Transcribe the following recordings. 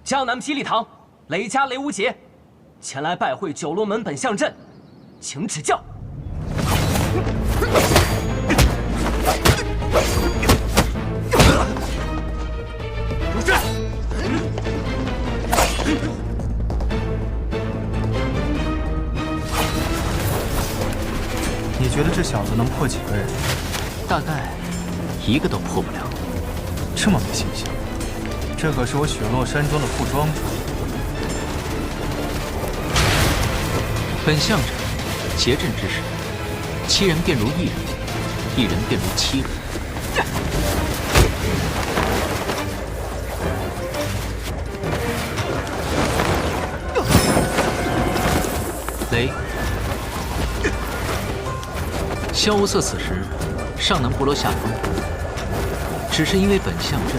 江南霹雳堂雷家雷无节前来拜会九龙门本相镇，请指教。入阵。你觉得这小子能破几个人？大概一个都破不了。这么没信心？这可是我雪落山庄的副庄主。本相者，结阵之时，7人便如1人，1人便如7人。雷，萧无色此时尚能不落下风，只是因为本相阵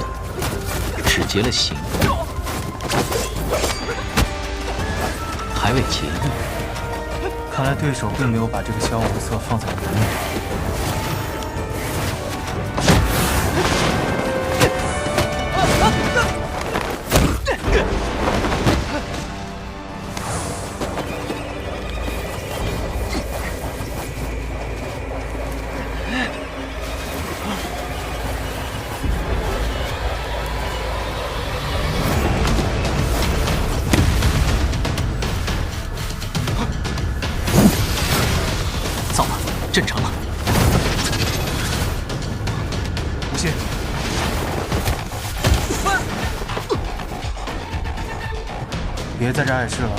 只结了形，还未结义。看来对手并没有把这个萧无色放在眼里。阵成了，无心，别在这碍事了。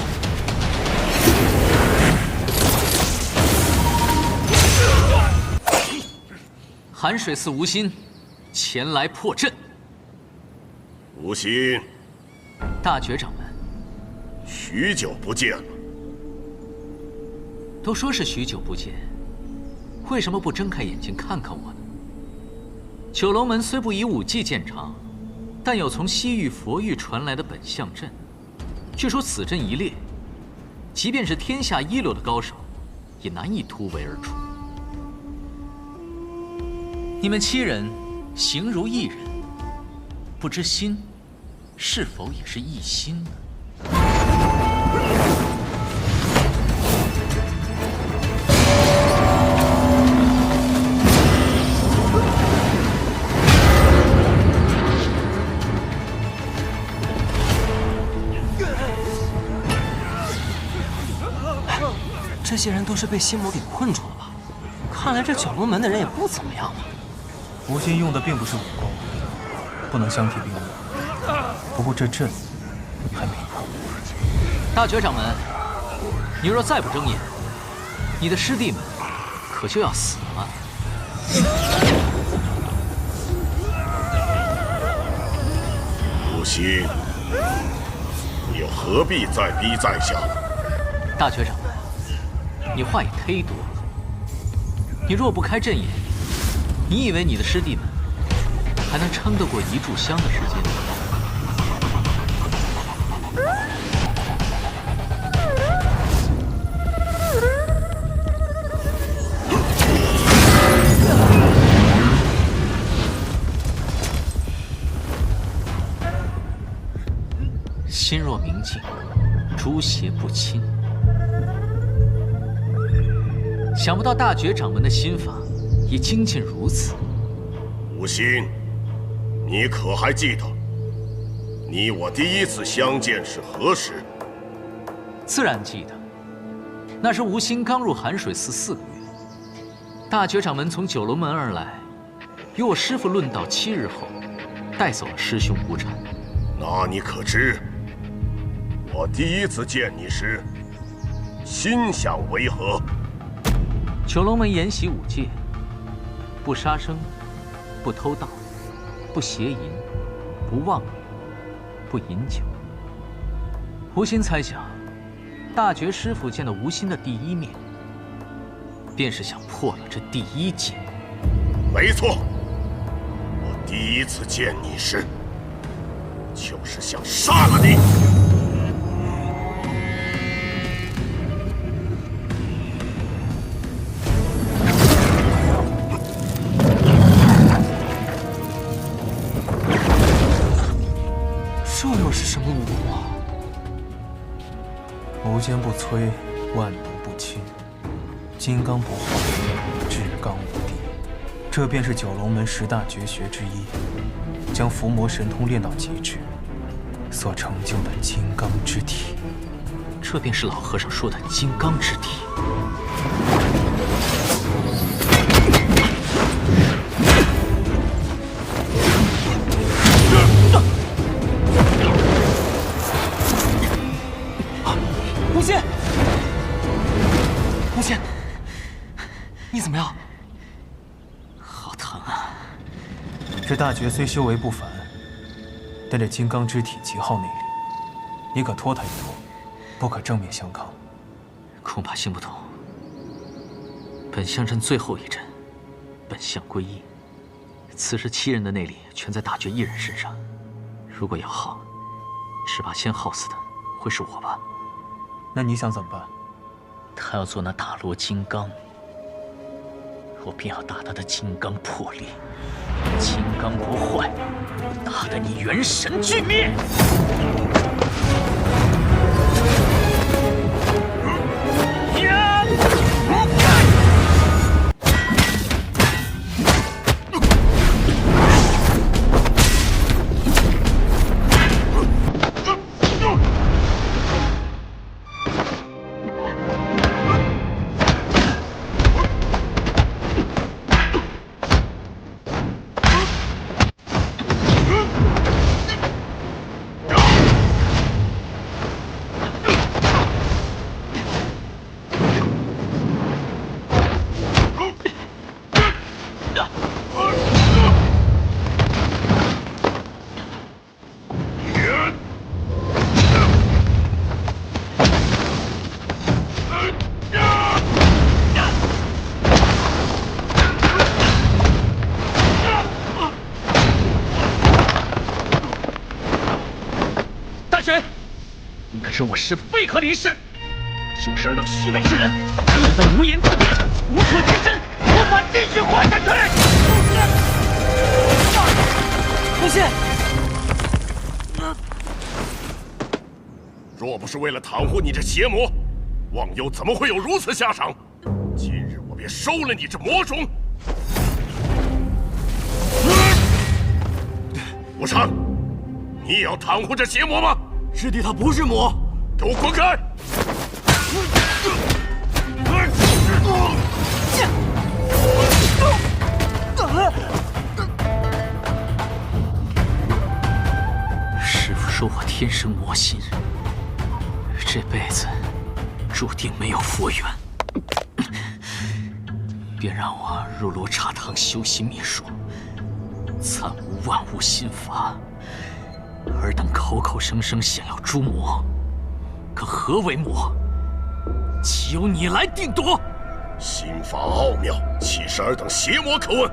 寒水寺无心前来破阵。无心，大觉掌门，许久不见了。都说是许久不见。为什么不睁开眼睛看看我呢？九龙门虽不以武技见长，但有从西域佛域传来的本相阵。据说此阵一列，即便是天下一流的高手，也难以突围而出。你们7人形如1人，不知心是否也是一心呢？这些人都是被心魔给困住了吧？看来这九龙门的人也不怎么样嘛。无心用的并不是武功，不能相提并论。不过这阵还没破。大觉掌门，你若再不睁眼，你的师弟们可就要死了。无心，你又何必再逼在下？大觉掌门。你话也忒多了。你若不开阵眼，你以为你的师弟们还能撑得过1炷香的时间吗？心若明镜，诸邪不侵。想不到大觉掌门的心法也精进如此。无心，你可还记得你我第一次相见是何时？自然记得，那时吴心刚入寒水寺4个月，大觉掌门从九龙门而来，与我师父论道7日后，带走了师兄无产。那你可知，我第一次见你时，心想为何？九龙门沿袭5戒：不杀生，不偷盗，不邪淫，不妄语，不饮酒。无心猜想，大觉师父见到吴心的第一面，便是想破了这第1戒。没错，我第一次见你时，就是想杀了你。又有又是什么武功啊？无坚不摧，万毒不侵，金刚不坏，至刚无敌。这便是九龙门10大绝学之一，将伏魔神通练到极致所成就的金刚之体。这便是老和尚说的金刚之体。无心，无心，你怎么样？好疼啊！这大绝虽修为不凡，但这金刚之体极耗内力，你可拖他一拖，不可正面相抗。恐怕行不通。本相阵最后一阵，本相归一。此时7人的内力全在大绝1人身上，如果要耗，只怕先耗死的会是我吧？那你想怎么办？他要做那大罗金刚，我便要打他的金刚破裂，金刚不坏，打得你元神俱灭。你可是我师父为何离世？就是尔等虚伪之人，自在无言，无处栖身，无法继续活下去。无心，若不是为了袒护你这邪魔，忘忧怎么会有如此下场？今日我便收了你这魔种。无常，你也要袒护这邪魔吗？师弟他不是魔，给我滚开！师父说我天生魔心，这辈子注定没有佛缘，便让我入罗刹堂修习秘术，参悟万物心法。尔等口口声声想要诛魔，可何为魔？岂由你来定夺？心法奥妙，岂是尔等邪魔可问？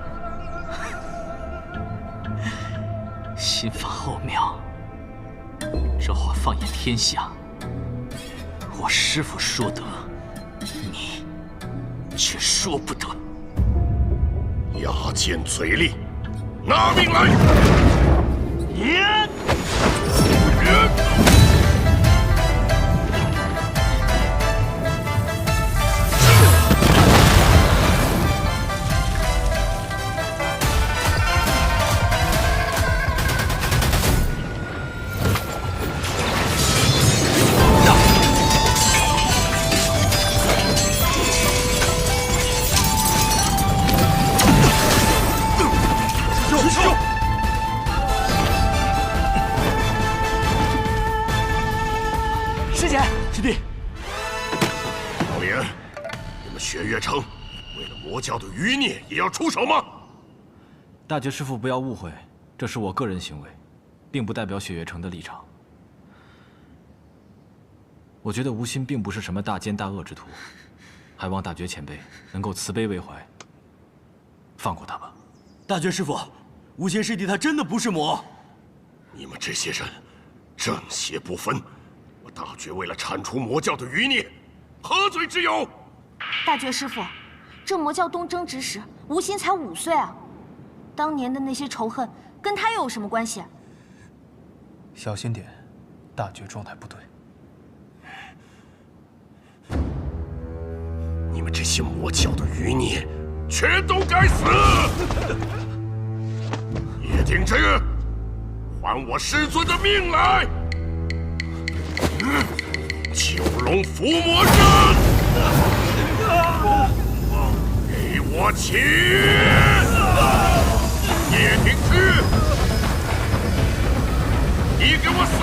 心法奥妙，这话放眼天下，我师父说得，你却说不得。牙尖嘴利，拿命来！师姐，师弟，老严，你们雪月城为了魔教的余孽也要出手吗？大觉师父不要误会，这是我个人行为，并不代表雪月城的立场。我觉得吴心并不是什么大奸大恶之徒，还望大觉前辈能够慈悲为怀，放过他吧。大觉师父，吴心师弟他真的不是魔。你们这些人正邪不分，我大觉为了铲除魔教的余孽，何罪之有？大觉师父，这魔教东征之时，吴心才5岁啊，当年的那些仇恨跟他又有什么关系？小心点，大觉状态不对。你们这些魔教的余孽，全都该死！叶挺之，还我师尊的命来！九龙伏魔阵，给我起！叶挺之，你给我死！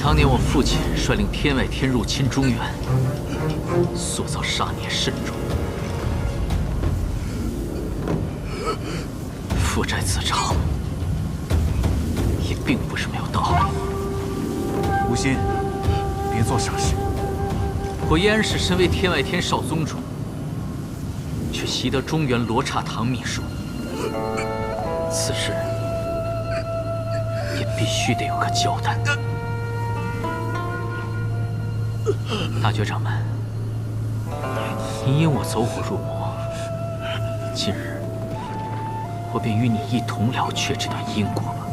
当年我父亲率领天外天入侵中原，塑造杀孽慎重，父债子偿，也并不是没有道理。吴昕，别做傻事。我燕安氏身为天外天少宗主，却习得中原罗刹堂秘术，此事也必须得有个交代。大觉掌门，你因我走火入魔，今日我便与你一同了却这段因果吧。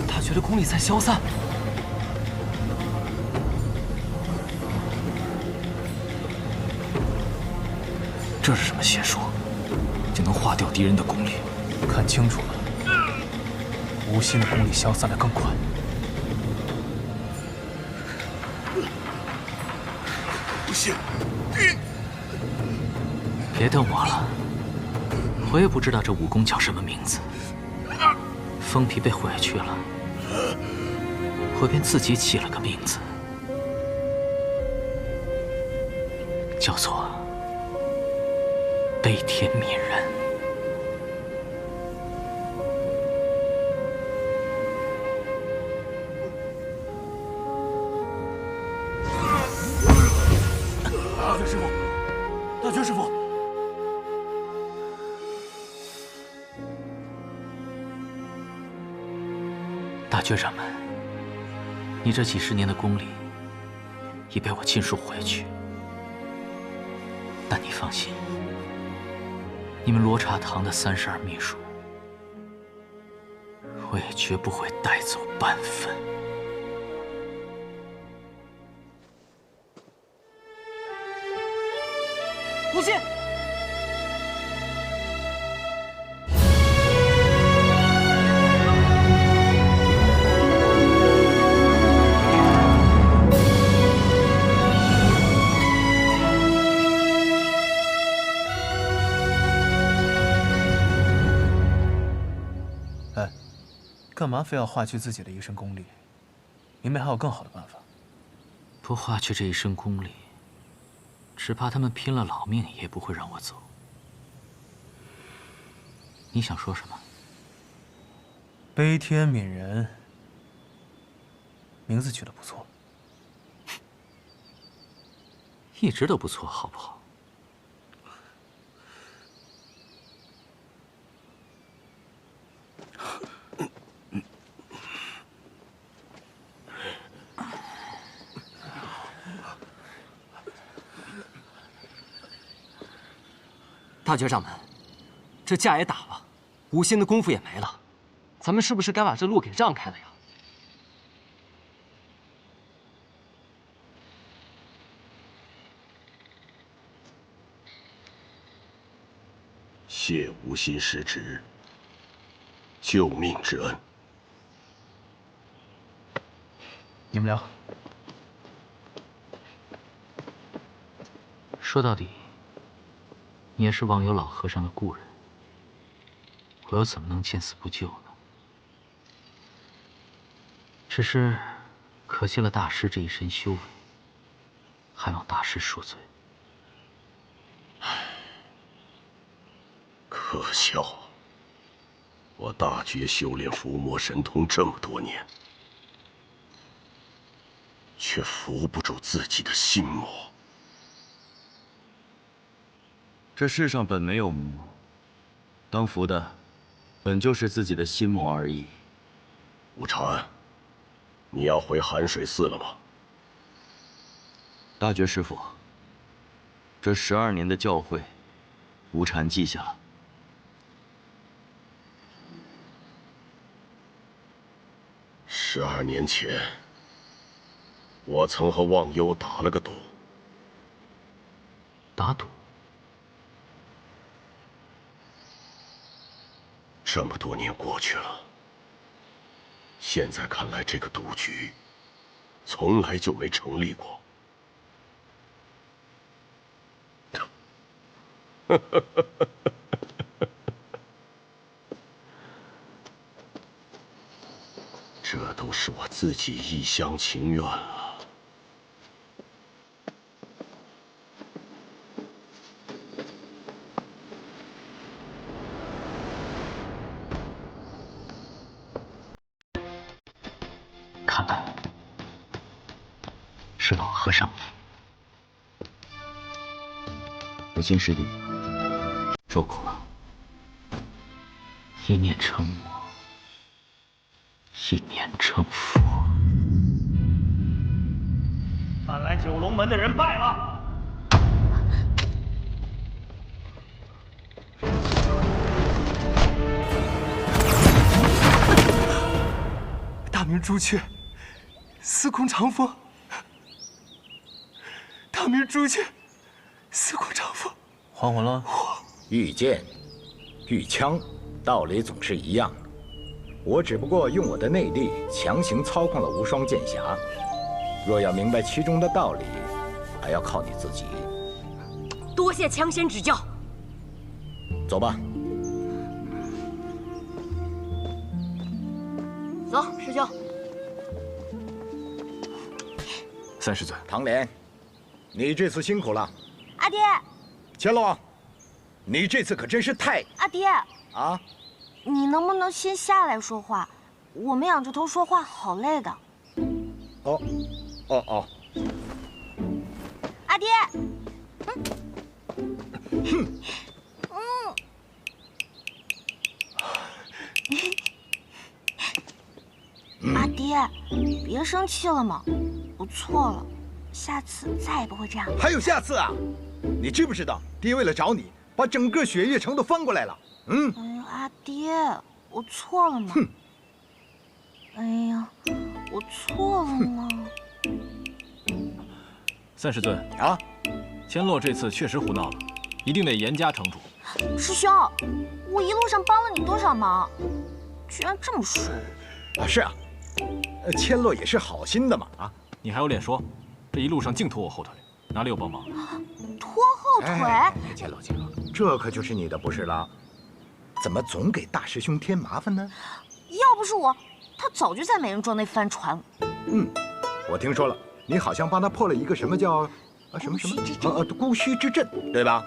大觉的功力在消散。这是什么邪术，竟能化掉敌人的功力？看清楚了，吴昕的功力消散得更快。不信，别瞪我了，我也不知道这武功叫什么名字。封皮被毁去了，我便自己起了个名字，叫做悲天悯人。大觉师傅，大觉师傅，大觉掌门，你这几十年的功力已被我尽数回去，但你放心，你们罗刹堂的32秘术，我也绝不会带走半分。吴昕，哎，干嘛非要化去自己的一身功力？明明还有更好的办法。不化去这一身功力，只怕他们拼了老命也不会让我走。你想说什么？悲天悯人，名字取得不错。一直都不错，好不好？大觉掌门，这架也打了，吴昕的功夫也没了，咱们是不是该把这路给让开了呀？谢吴昕师侄救命之恩。你们聊。说到底，你也是忘忧老和尚的故人，我又怎么能见死不救呢？只是可惜了大师这一身修为，还望大师恕罪。可笑！我大觉修炼伏魔神通这么多年，却扶不住自己的心魔。这世上本没有魔，当服的本就是自己的心魔而已。无常，你要回寒水寺了吗？大觉师父，这12年的教诲，无禅记下了。12年前，我曾和忘忧打了个赌。打赌？这么多年过去了，现在看来，这个赌局从来就没成立过。这都是我自己一厢情愿了。看来是老和尚。无心师弟，受苦了。一念成魔，一念成佛。看来九龙门的人败了。大明朱雀，司空长风。大明朱雀，司空长风。还我了。御剑、御枪，道理总是一样的。我只不过用我的内力强行操控了无双剑匣。若要明白其中的道理，还要靠你自己。多谢强仙指教。走吧。走，师兄。三师尊，唐莲，你这次辛苦了。阿爹，乾隆，你这次可真是太……阿爹啊！你能不能先下来说话？我们仰着头说话好累的。哦。阿爹，阿爹，别生气了嘛，我错了，下次再也不会这样。还有下次啊！你知不知道，爹为了找你，把整个雪月城都翻过来了。哎呀，阿爹，我错了嘛。哼！哎呀，我错了嘛。三师尊啊，千洛这次确实胡闹了，一定得严加惩处。师兄，我一路上帮了你多少忙，居然这么说我。啊，是啊，千洛也是好心的嘛。啊，你还有脸说？这一路上净拖我后腿，哪里有帮忙？拖后腿？千洛，这可就是你的不是了。怎么总给大师兄添麻烦呢？要不是我，他早就在美人庄内翻船了。我听说了，你好像帮他破了一个什么叫什么孤虚之阵，对吧？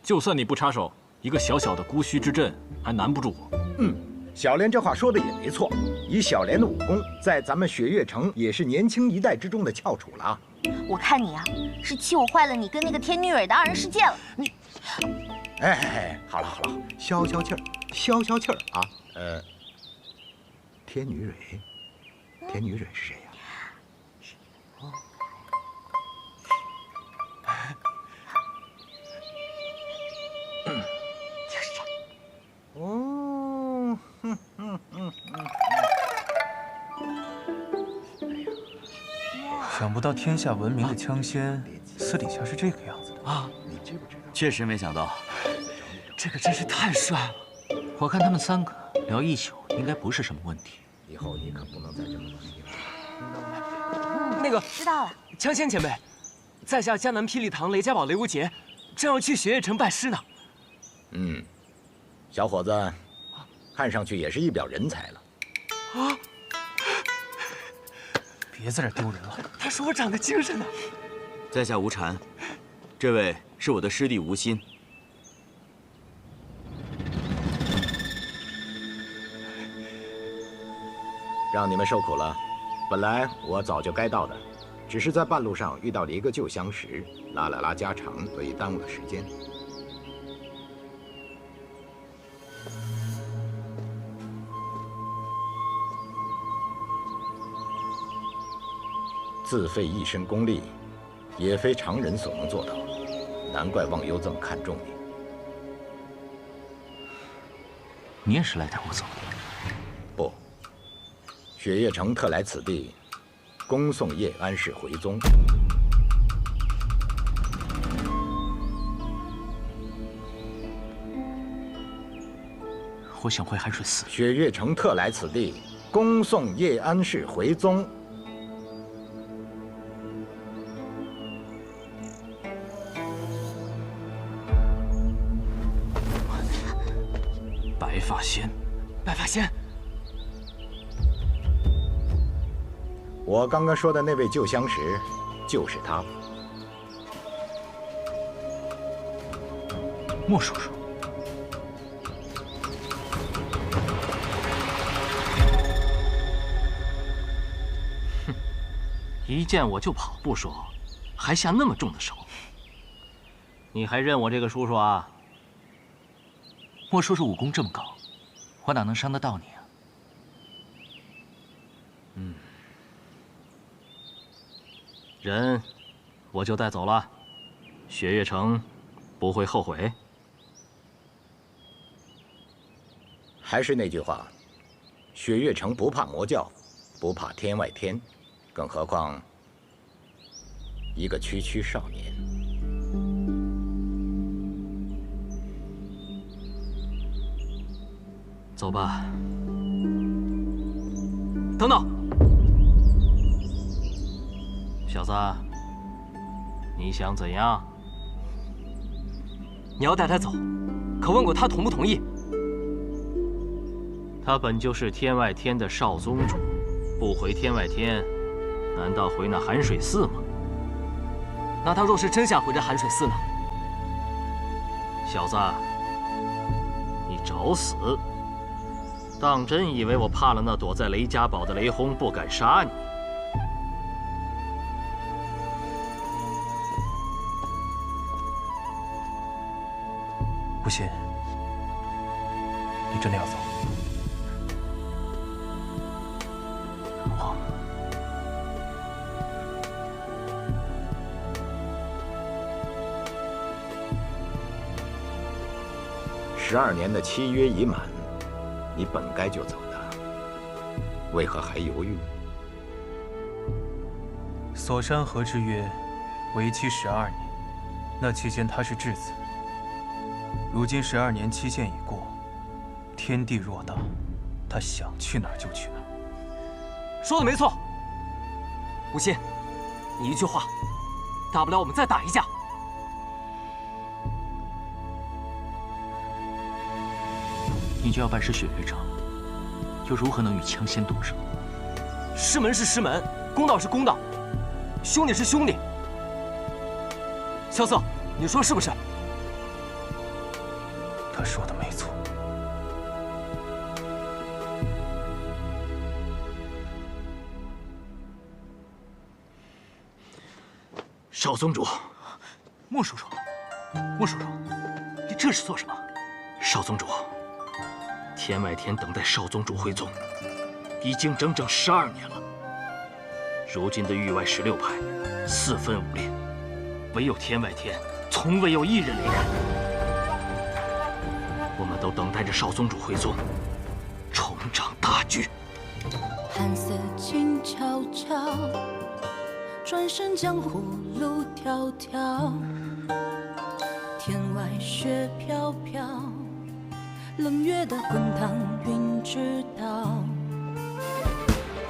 就算你不插手，一个小小的孤虚之阵还难不住我。小莲这话说的也没错，以小莲的武功，在咱们雪月城也是年轻一代之中的翘楚了。我看你啊，是气我坏了你跟那个天女蕊的二人世界了。你，好了，消消气儿啊。天女蕊是谁呀？就是这样。哦，想不到天下闻名的枪仙，私底下是这个样子的啊！你知不知道？确实没想到，这个真是太帅了。我看他们3个聊一宿，应该不是什么问题。以后你可不能再这么玩了。那个，知道了。枪仙前辈，在下江南霹雳堂雷家堡雷无杰，正要去雪月城拜师呢。小伙子，看上去也是一表人才了。啊！别在这丢人了。他说我长得精神呢。在下无禅，这位是我的师弟无心。让你们受苦了。本来我早就该到的，只是在半路上遇到了一个旧相识，拉了拉家常，所以耽误了时间。自费一身功力，也非常人所能做到，难怪忘忧这么看重你。你也是来带我走？不，雪月城特来此地，恭送叶安氏回宗。我想回寒水寺。雪月城特来此地，恭送叶安氏回宗。白发仙，白发仙，我刚刚说的那位旧相识，就是他。莫叔叔，哼，一见我就跑不说，还下那么重的手。你还认我这个叔叔啊？莫叔叔武功这么高，我哪能伤得到你啊？人我就带走了，雪月城不会后悔。还是那句话，雪月城不怕魔教，不怕天外天，更何况一个区区少年。走吧。等等，小子，你想怎样？你要带他走，可问过他同不同意？他本就是天外天的少宗主，不回天外天，难道回那寒水寺吗？那他若是真想回这寒水寺呢？小子，你找死！当真以为我怕了那躲在雷家堡的雷轰，不敢杀你？不信，你真的要走？我12年的契约已满，你本该就走的，为何还犹豫？锁山河之约，为期12年，那期间他是质子。如今12年期限已过，天地偌大，他想去哪儿就去哪儿。说的没错，无心，你一句话，大不了我们再打一架。你就要拜师雪月城，又如何能与枪仙动手？师门是师门，公道是公道，兄弟是兄弟。萧瑟，你说是不是？他说的没错。少宗主，莫叔叔，莫叔叔，你这是做什么？少宗主，天外天等待少宗主回宗，已经整整12年了。如今的域外16派4分5裂，唯有天外天从未有一人离开。我们都等待着少宗主回宗，重掌大局。寒色静悄悄，转身江湖路迢迢。天外雪飘飘，冷月的滚烫云知道。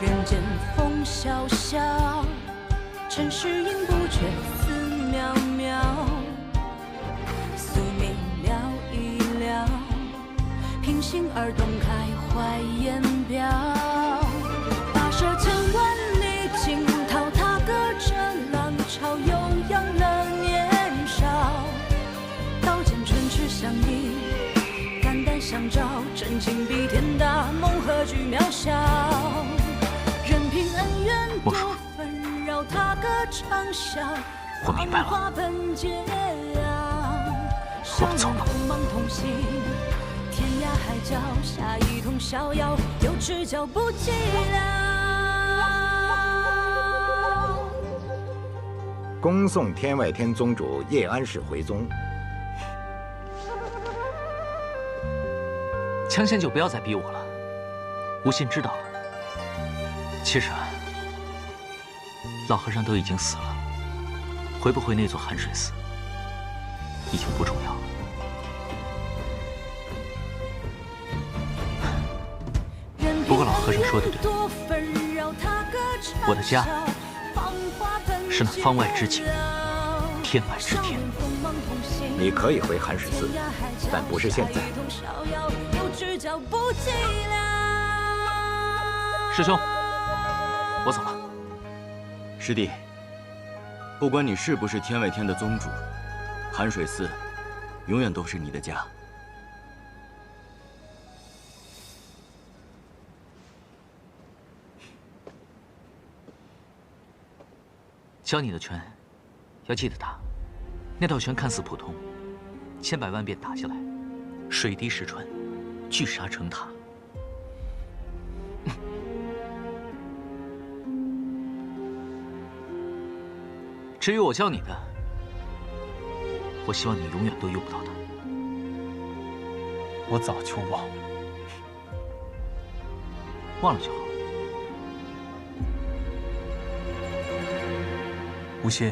人间风萧萧，尘世应不觉思渺渺。宿命了一了，平心而动开怀言表。跋涉千万里惊涛，踏歌着浪潮，悠扬了年少。刀剑唇齿相依，肝胆相照，真情比天大，梦何惧渺小。莫叔，我明白了，我们走吧。天涯海角下一同逍遥，有赤脚不寂寥。恭送天外天宗主叶安世回宗。枪仙就不要再逼我了，无心知道了。其实啊，老和尚都已经死了，回不回那座寒水寺已经不重要了。不过老和尚说的对，我的家是那方外之景，天外之天。你可以回寒水寺，但不是现在。师兄，我走了。师弟，不管你是不是天外天的宗主，寒水寺永远都是你的家。教你的拳，要记得打。那道拳看似普通，千百万遍打下来，水滴石穿，聚沙成塔。至于我教你的，我希望你永远都用不到它。我早就忘了，忘了就好。无心，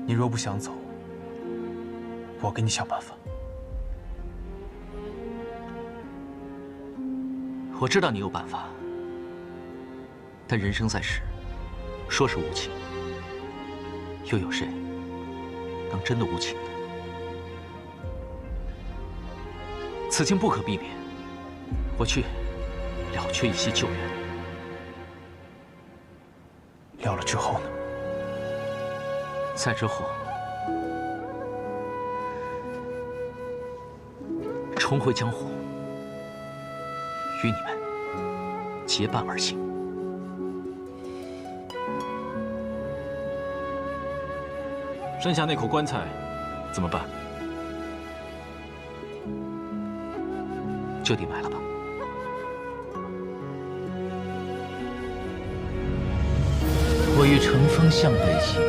你若不想走，我给你想办法。我知道你有办法，但人生在世，说是无情，又有谁能真的无情呢？此情不可避免，我去了却一些旧缘。了了之后呢？再之后，重回江湖，与你们结伴而行。剩下那口棺材怎么办？就地埋了吧。我欲乘风向北行，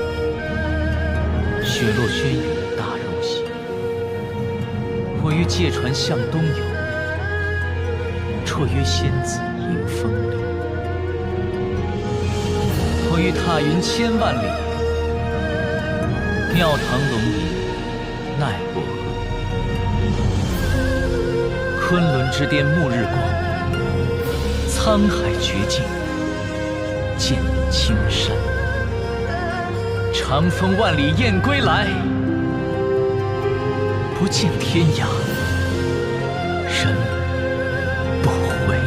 雪落轩辕大肉席。我欲借船向东游，绰约仙子迎风流。我欲踏云千万里，庙堂龙吟奈我何？昆仑之巅暮日光，沧海绝境见青山。长风万里雁归来，不见天涯人不回。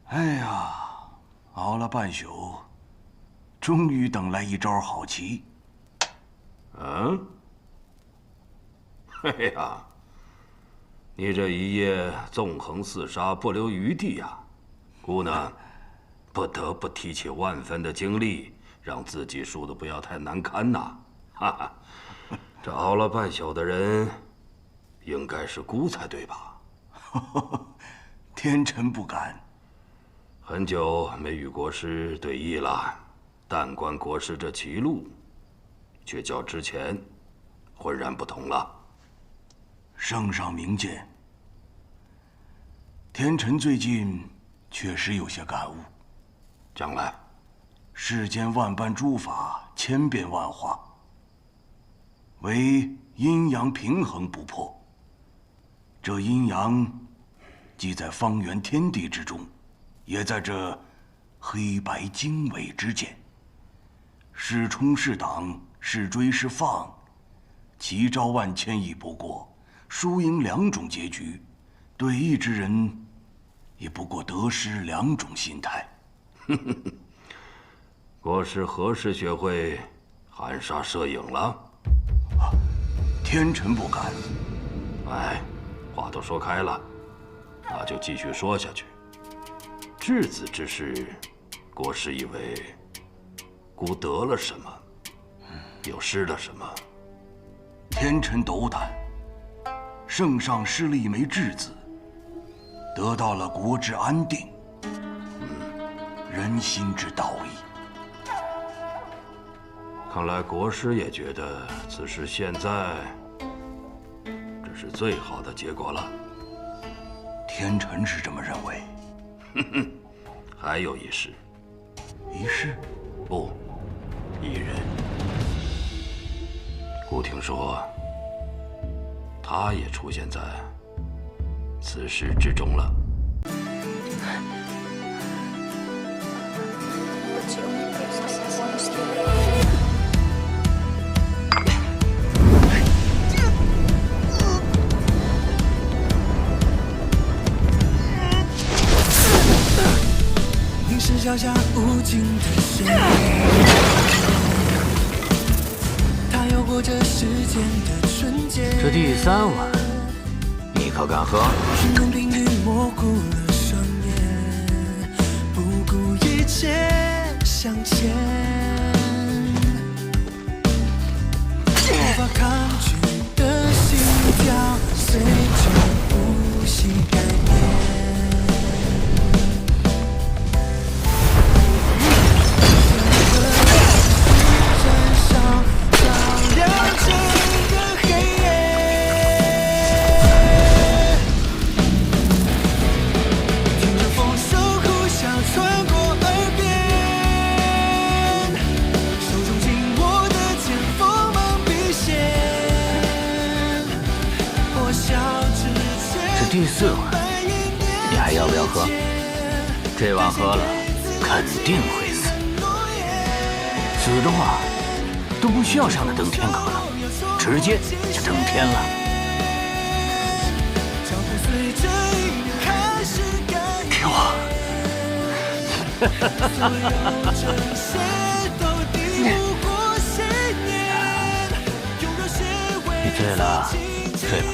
哎呀，熬了半宿，终于等来一招好棋。嗯？嘿呀，你这一夜纵横四杀，不留余地呀！姑呢，不得不提起万分的精力，让自己输得不要太难堪呐！哈哈，这熬了半宿的人，应该是姑才对吧？天臣不敢。很久没与国师对弈了，但观国师这棋路，却较之前浑然不同了。圣上明鉴。天臣最近确实有些感悟。将来，世间万般诸法，千变万化，唯阴阳平衡不破。这阴阳，既在方圆天地之中，也在这黑白经纬之见，是冲是挡，是追是放，奇招万千亦不过，输赢两种结局，对弈之人也不过得失两种心态。国师何时学会含沙射影了？天臣不敢。哎，话都说开了，那就继续说下去。质子之事，国师以为孤得了什么，又失了什么？天臣斗胆，圣上失了一枚质子，得到了国之安定，人心之道义。看来国师也觉得此事现在这是最好的结果了。天臣是这么认为。哼哼，还有一事。一事？不，一人。孤听说，他也出现在此事之中了。凝视脚下无尽的水，他游过这世间的纯洁。这第3碗，你可敢喝？寻梦频率模糊了双眼，不顾一切向前，无法抗拒的心跳，随着呼吸改变。第4碗，你还要不要喝？这碗喝了，肯定会死。死的话，都不需要上那登天阁了，直接就登天了。给我！你醉了，睡吧。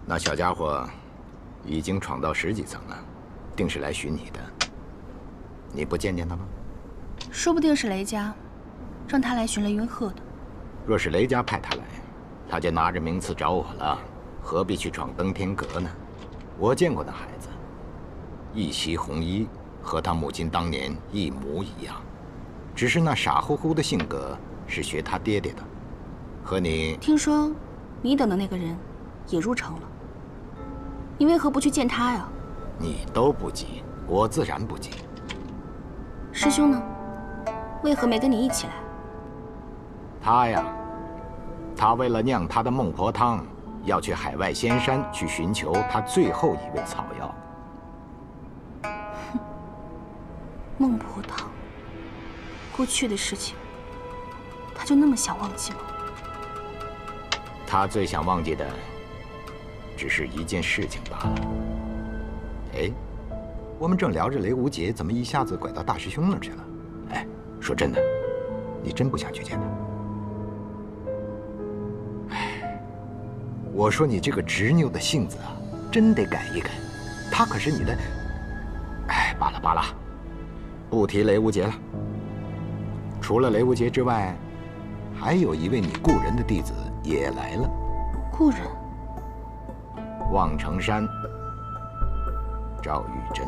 那小家伙已经闯到10几层了，定是来寻你的。你不见见他吗？说不定是雷家让他来寻雷云鹤的。若是雷家派他来，他就拿着名次找我了，何必去闯登天阁呢？我见过那孩子，一袭红衣，和他母亲当年一模一样，只是那傻乎乎的性格是学他爹爹的。和你听说你等的那个人也入城了，你为何不去见他呀？你都不急，我自然不急。师兄呢？为何没跟你一起来？他呀，他为了酿他的孟婆汤，要去海外仙山去寻求他最后一味草药。哼，孟婆汤，过去的事情，他就那么想忘记吗？他最想忘记的，只是一件事情罢了。哎，我们正聊着雷无节，怎么一下子拐到大师兄那儿去了？哎，说真的，你真不想去见他？哎，我说你这个执拗的性子啊，真得改一改。他可是你的……哎，罢了罢了，不提雷无节了。除了雷无节之外，还有一位你故人的弟子也来了。故人？望城山，赵玉珍。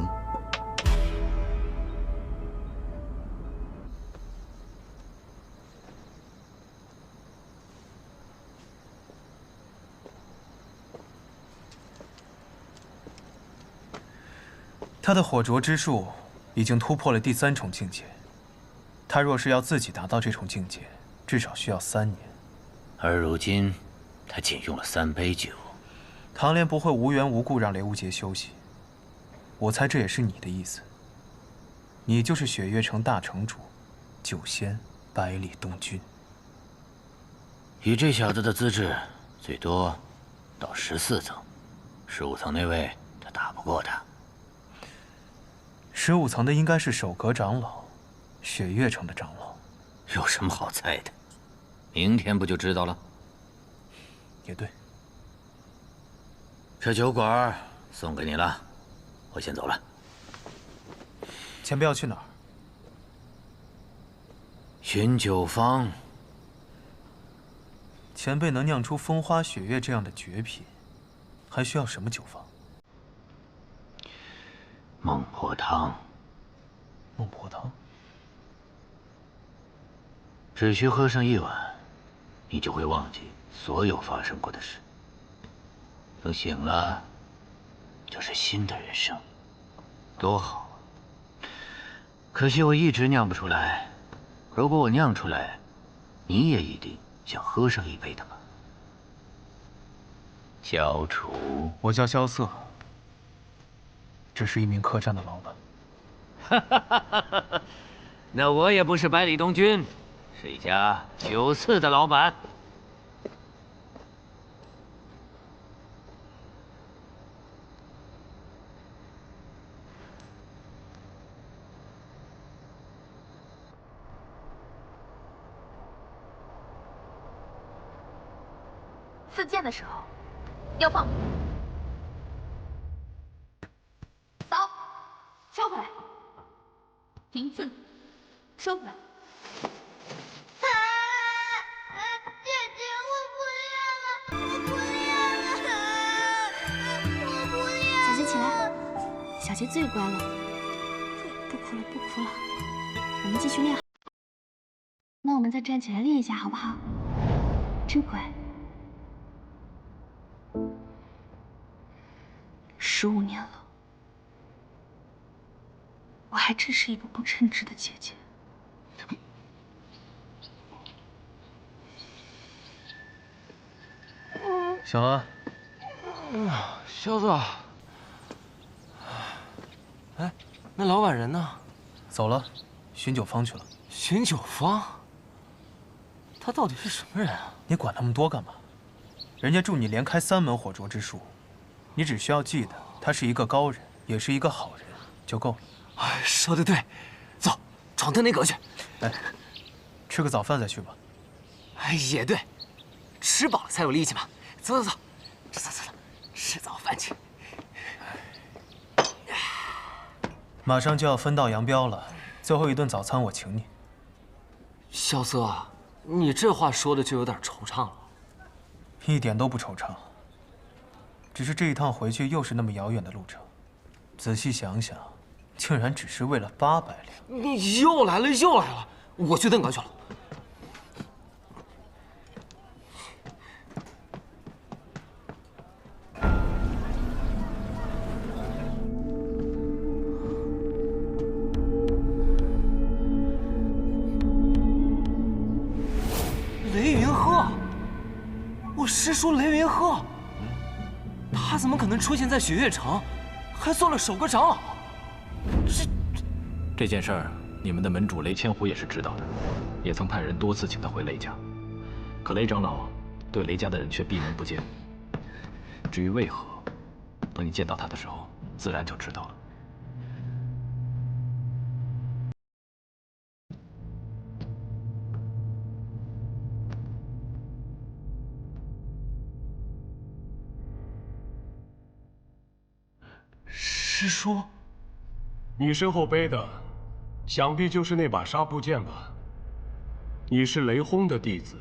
他的火灼之术已经突破了第3重境界。他若是要自己达到这重境界，至少需要3年。而如今，他仅用了3杯酒。唐莲不会无缘无故让雷无节休息。我猜这也是你的意思。你就是雪月城大城主，酒仙百里东君。以这小子的资质，最多到14层，15层那位他打不过他。15层的应该是守阁长老，雪月城的长老。有什么好猜的？明天不就知道了？也对。这酒馆送给你了，我先走了。前辈要去哪儿？寻酒坊。前辈能酿出风花雪月这样的绝品，还需要什么酒坊？孟婆汤。孟婆汤。只需喝上1碗，你就会忘记所有发生过的事。等醒了，就是新的人生，多好啊！可惜我一直酿不出来。如果我酿出来，你也一定想喝上一杯的吧？萧楚，我叫萧瑟，只是一名客栈的老板。那我也不是百里东君，是一家酒肆的老板。4剑的时候要放刀，收回来，停刺，收回来。姐姐，我不要了，我不要了。小杰起来，小杰最乖了，不哭了，不哭了，我们继续练。那我们再站起来练一下，好不好？真乖。15年了，我还真是一个不称职的姐姐。小安，萧子，哎，那老板人呢？走了，寻酒坊去了。寻酒坊？他到底是什么人啊？你管那么多干嘛？人家助你连开3门火灼之术，你只需要记得他是一个高人，也是一个好人就够了。哎，说得对，走，闯登那阁去。哎，吃个早饭再去吧。哎，也对，吃饱了才有力气嘛。走走走，走走走，吃早饭去。马上就要分道扬镳了，最后一顿早餐我请你。萧瑟，你这话说的就有点惆怅了。一点都不惆怅，只是这一趟回去又是那么遥远的路程，仔细想想，竟然只是为了800两。你又来了，又来了，我去登阁去了。雷云鹤，我师叔雷云鹤，他怎么可能出现在雪月城，还做了首阁长老？这件事儿，你们的门主雷千虎也是知道的，也曾派人多次请他回雷家，可雷长老对雷家的人却闭门不见。至于为何，等你见到他的时候，自然就知道了。师叔，你身后背的，想必就是那把纱布剑吧？你是雷轰的弟子。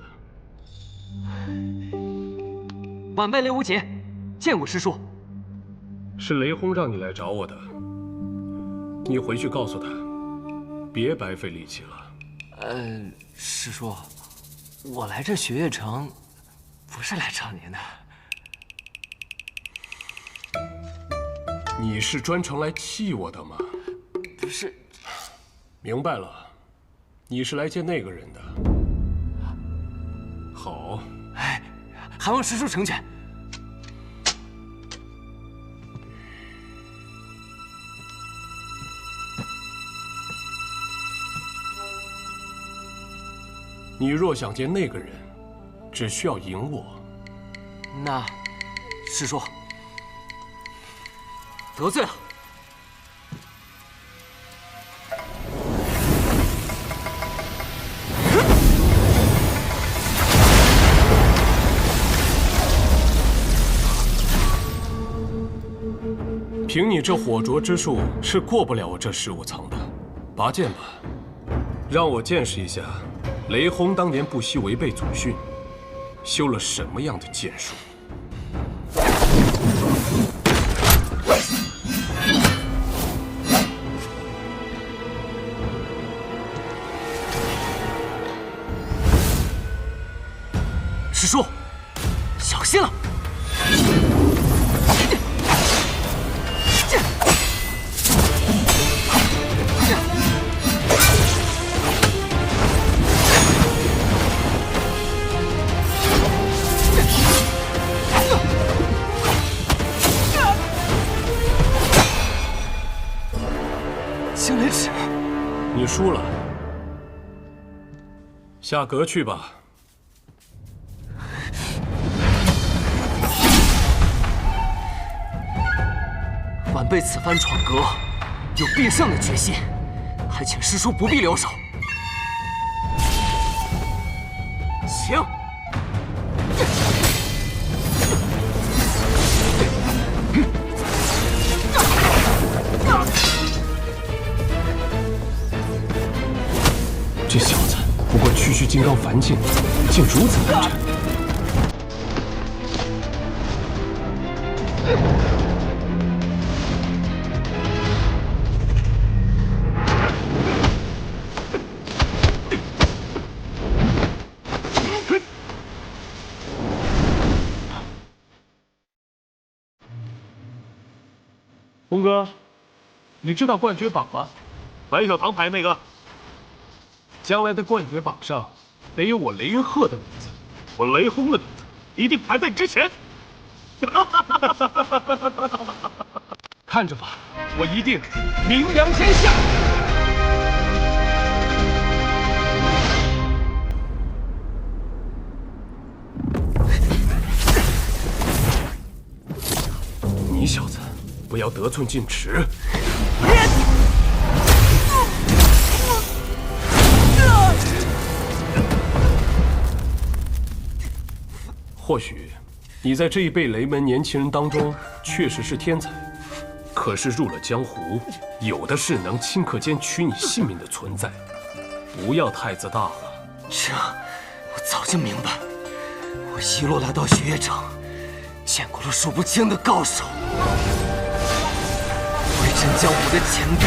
晚辈雷无节，见过师叔。是雷轰让你来找我的，你回去告诉他，别白费力气了。师叔，我来这雪月城，不是来找您的。你是专程来气我的吗？不是。明白了，你是来见那个人的。好。哎，还望师叔成全。 你若想见那个人，只需要赢我。那，师叔得罪了。凭你这火灼之术，是过不了我这15层的。拔剑吧，让我见识一下。 雷轰当年不惜违背祖训，修了什么样的剑术？师叔，小心了！青雷尺，你输了，下阁去吧。 晚辈此番闯阁，有必胜的决心，还请师叔不必留手。请。这小子不过区区金刚凡境，竟如此难缠。 洪哥，你知道冠军榜吗？白小堂排那个。将来的冠军榜上得有我雷云鹤的名字，我雷轰的名字一定排在你之前。看着吧，我一定名扬天下。你小子！ 不要得寸进尺！或许你在这一辈雷门年轻人当中确实是天才，可是入了江湖，有的是能顷刻间取你性命的存在。不要太自大了。这我早就明白。我一路来到雪月城，见过了数不清的高手。 威震江湖的前辈，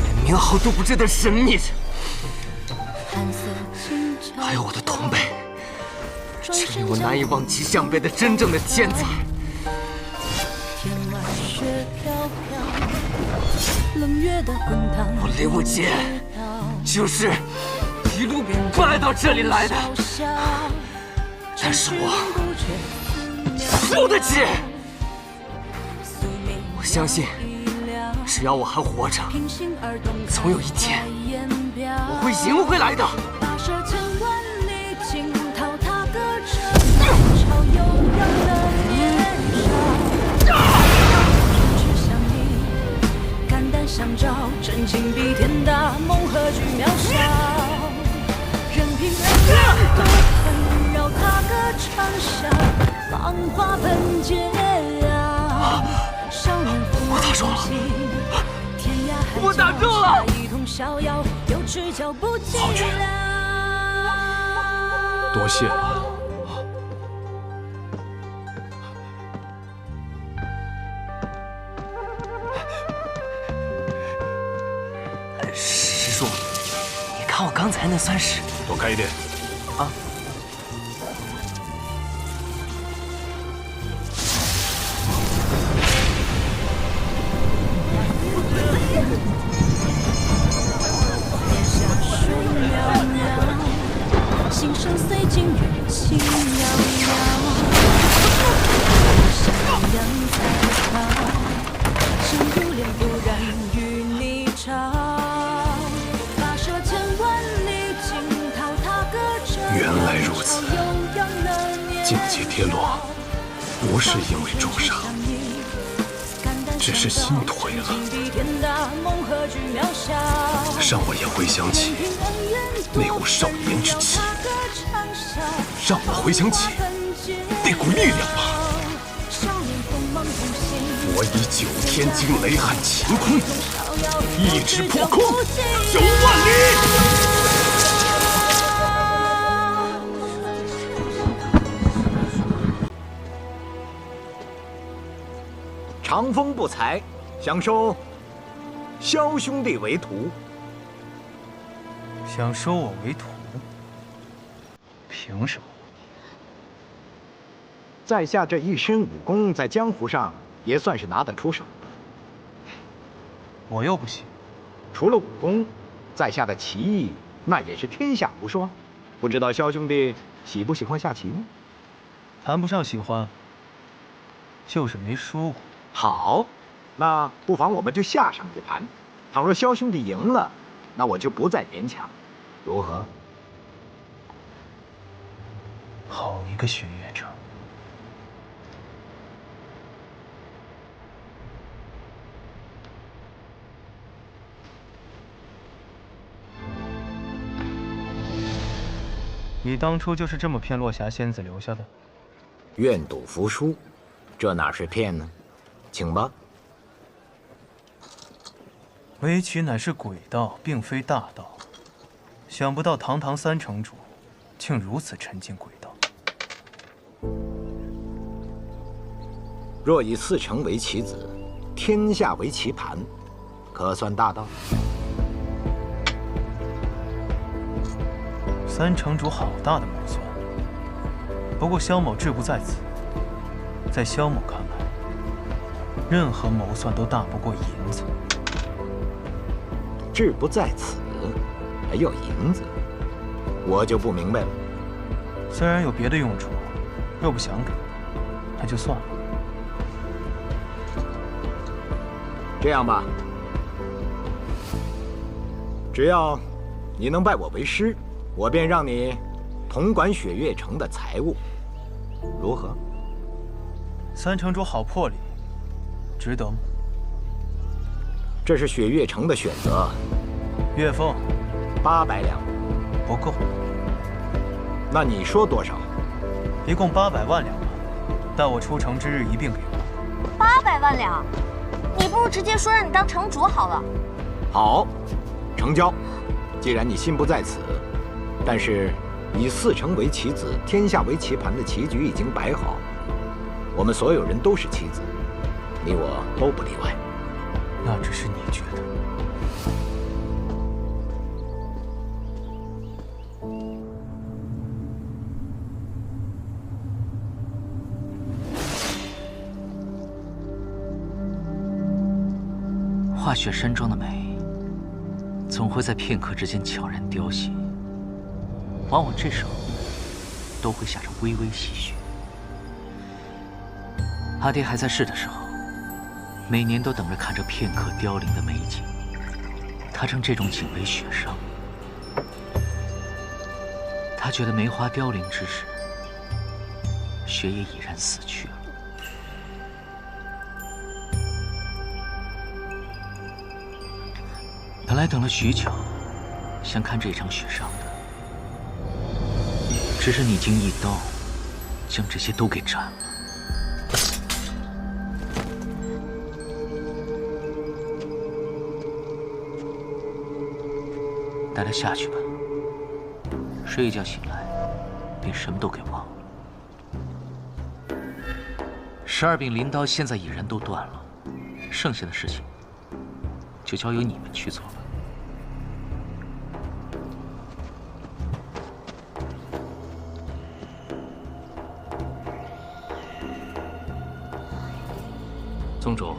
连名号都不知的神秘人，还有我的同辈，这令我难以望其项背的真正的天才。我雷无极就是一路败到这里来的，但是我输得起。 我相信，只要我还活着，总有一天我会赢回来的。相照，真情比天大，梦何惧渺小。任凭人人都纷扰，踏歌长啸，浪花喷溅啊。 我打中了！我打中了！曹军，多谢了。师叔，你看我刚才那算是……躲开一点。啊！ 你天洛不是因为重伤，只是心颓了。让我也回想起那股少年之气，让我回想起那股力量吧。我以9天惊雷撼乾坤，一指破空9万里。长风不才，想收萧兄弟为徒。想收我为徒？凭什么？在下这一身武功，在江湖上也算是拿得出手。我又不信。除了武功，在下的棋艺那也是天下无双。不知道萧兄弟喜不喜欢下棋呢？谈不上喜欢，就是没输过。好，那不妨我们就下上一盘。倘若萧兄弟赢了，那我就不再勉强，如何？好一个雪月城！你当初就是这么骗落霞仙子留下的？愿赌服输，这哪是骗呢？请吧。围棋乃是鬼道，并非大道。想不到堂堂3城主，竟如此沉浸鬼道。若以4城为棋子，天下为棋盘，可算大道？3城主好大的谋算。不过萧某志不在此，在萧某看来，任何谋算都大不过银子。志不在此，还要银子，我就不明白了。虽然有别的用处，若不想给，那就算了。这样吧，只要你能拜我为师，我便让你统管雪月城的财务，如何？3城主好魄力，值得吗？这是雪月城的选择。月俸800两，不够。那你说多少？一共800万两吧，待我出城之日一并给我。 800万两，你不如直接说让你当城主好了。好，成交。既然你心不在此，但是以4城为棋子，天下为棋盘的棋局已经摆好，我们所有人都是棋子，你我都不例外。那只是你觉得。化雪山庄的美，总会在片刻之间悄然凋谢，往往这时候都会下着微微细雪。阿爹还在世的时候，每年都等着看这片刻凋零的美景。他称这种景为雪殇。他觉得梅花凋零之时，雪也已然死去了。本来等了许久，想看这场雪殇的，只是你竟一刀将这些都给斩了。带他下去吧，睡一觉醒来，便什么都给忘了。12柄灵刀现在已然都断了，剩下的事情就交由你们去做吧。宗主，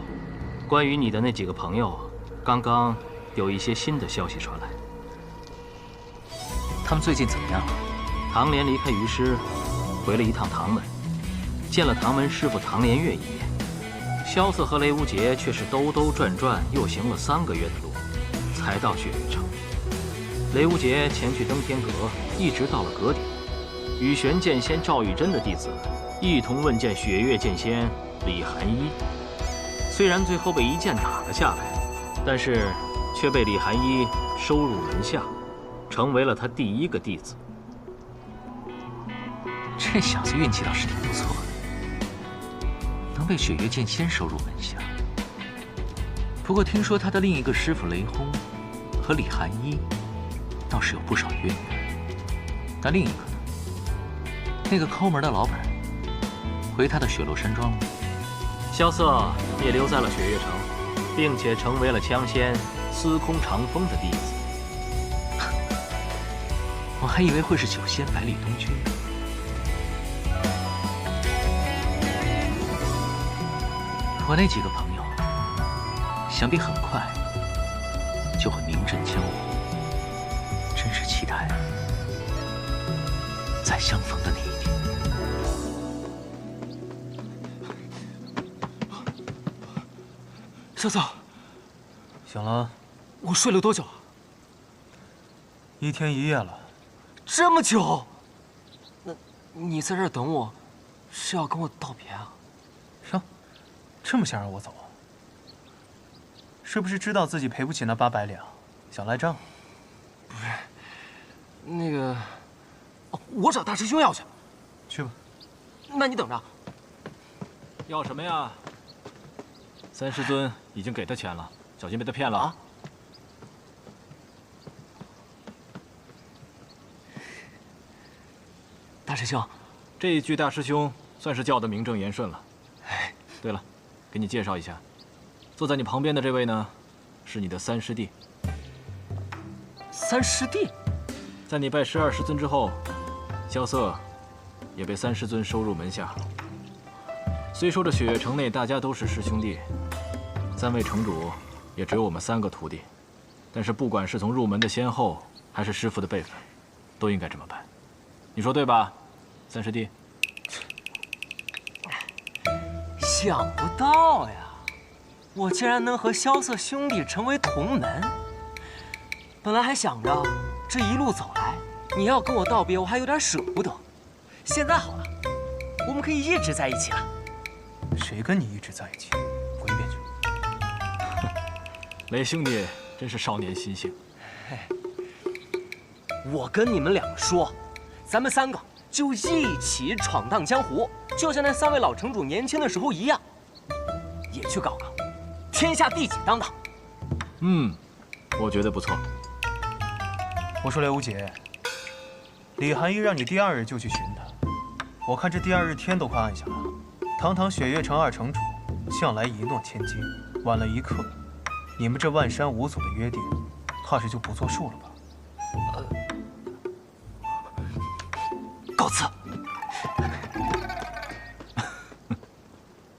关于你的那几个朋友，刚刚有一些新的消息传来。他们最近怎么样了？唐莲离开于师，回了一趟唐门，见了唐门师傅唐莲月一面。萧瑟和雷无节却是兜兜转转，又行了3个月的路，才到雪月城。雷无节前去登天阁，一直到了阁顶，与玄剑仙赵玉珍的弟子一同问见雪月剑仙李寒一。虽然最后被一剑打了下来，但是却被李寒一收入门下，成为了他第一个弟子。这小子运气倒是挺不错的，能被雪月剑仙收入门下。不过听说他的另一个师傅雷轰和李寒一倒是有不少渊源，但另一个呢？那个抠门的老板回他的雪落山庄了。萧瑟也留在了雪月城，并且成为了枪仙司空长风的弟子。我还以为会是九仙百里东君。我那几个朋友，想必很快就会名震江湖，真是期待再相逢的那一天。萧瑟，醒了？我睡了多久啊？1天1夜了。这么久？那你在这儿等我，是要跟我道别啊？哟，这么想让我走啊？是不是知道自己赔不起那800两，想赖账？不是，那个，哦，我找大师兄要去。去吧。那你等着。要什么呀？三师尊已经给他钱了，小心被他骗了啊！大师兄，这一句大师兄算是叫得名正言顺了。对了，给你介绍一下，坐在你旁边的这位呢，是你的三师弟。三师弟，在你拜12师尊之后，萧瑟也被三师尊收入门下。虽说这雪月城内大家都是师兄弟，3位城主也只有我们3个徒弟，但是不管是从入门的先后，还是师傅的辈分，都应该这么办。你说对吧，三师弟？想不到呀，我竟然能和萧瑟兄弟成为同门。本来还想着这一路走来，你要跟我道别，我还有点舍不得。现在好了，我们可以一直在一起了。谁跟你一直在一起？滚一边去！雷兄弟真是少年心性。我跟你们2个说，咱们3个就一起闯荡江湖，就像那3位老城主年轻的时候一样，也去搞个天下第几当当。我觉得不错。我说雷无节，李寒一让你第2日就去寻他，我看这第2日天都快暗下了。堂堂雪月城2城主，向来一诺千金，晚了1刻，你们这万山5祖的约定，怕是就不作数了吧？告辞。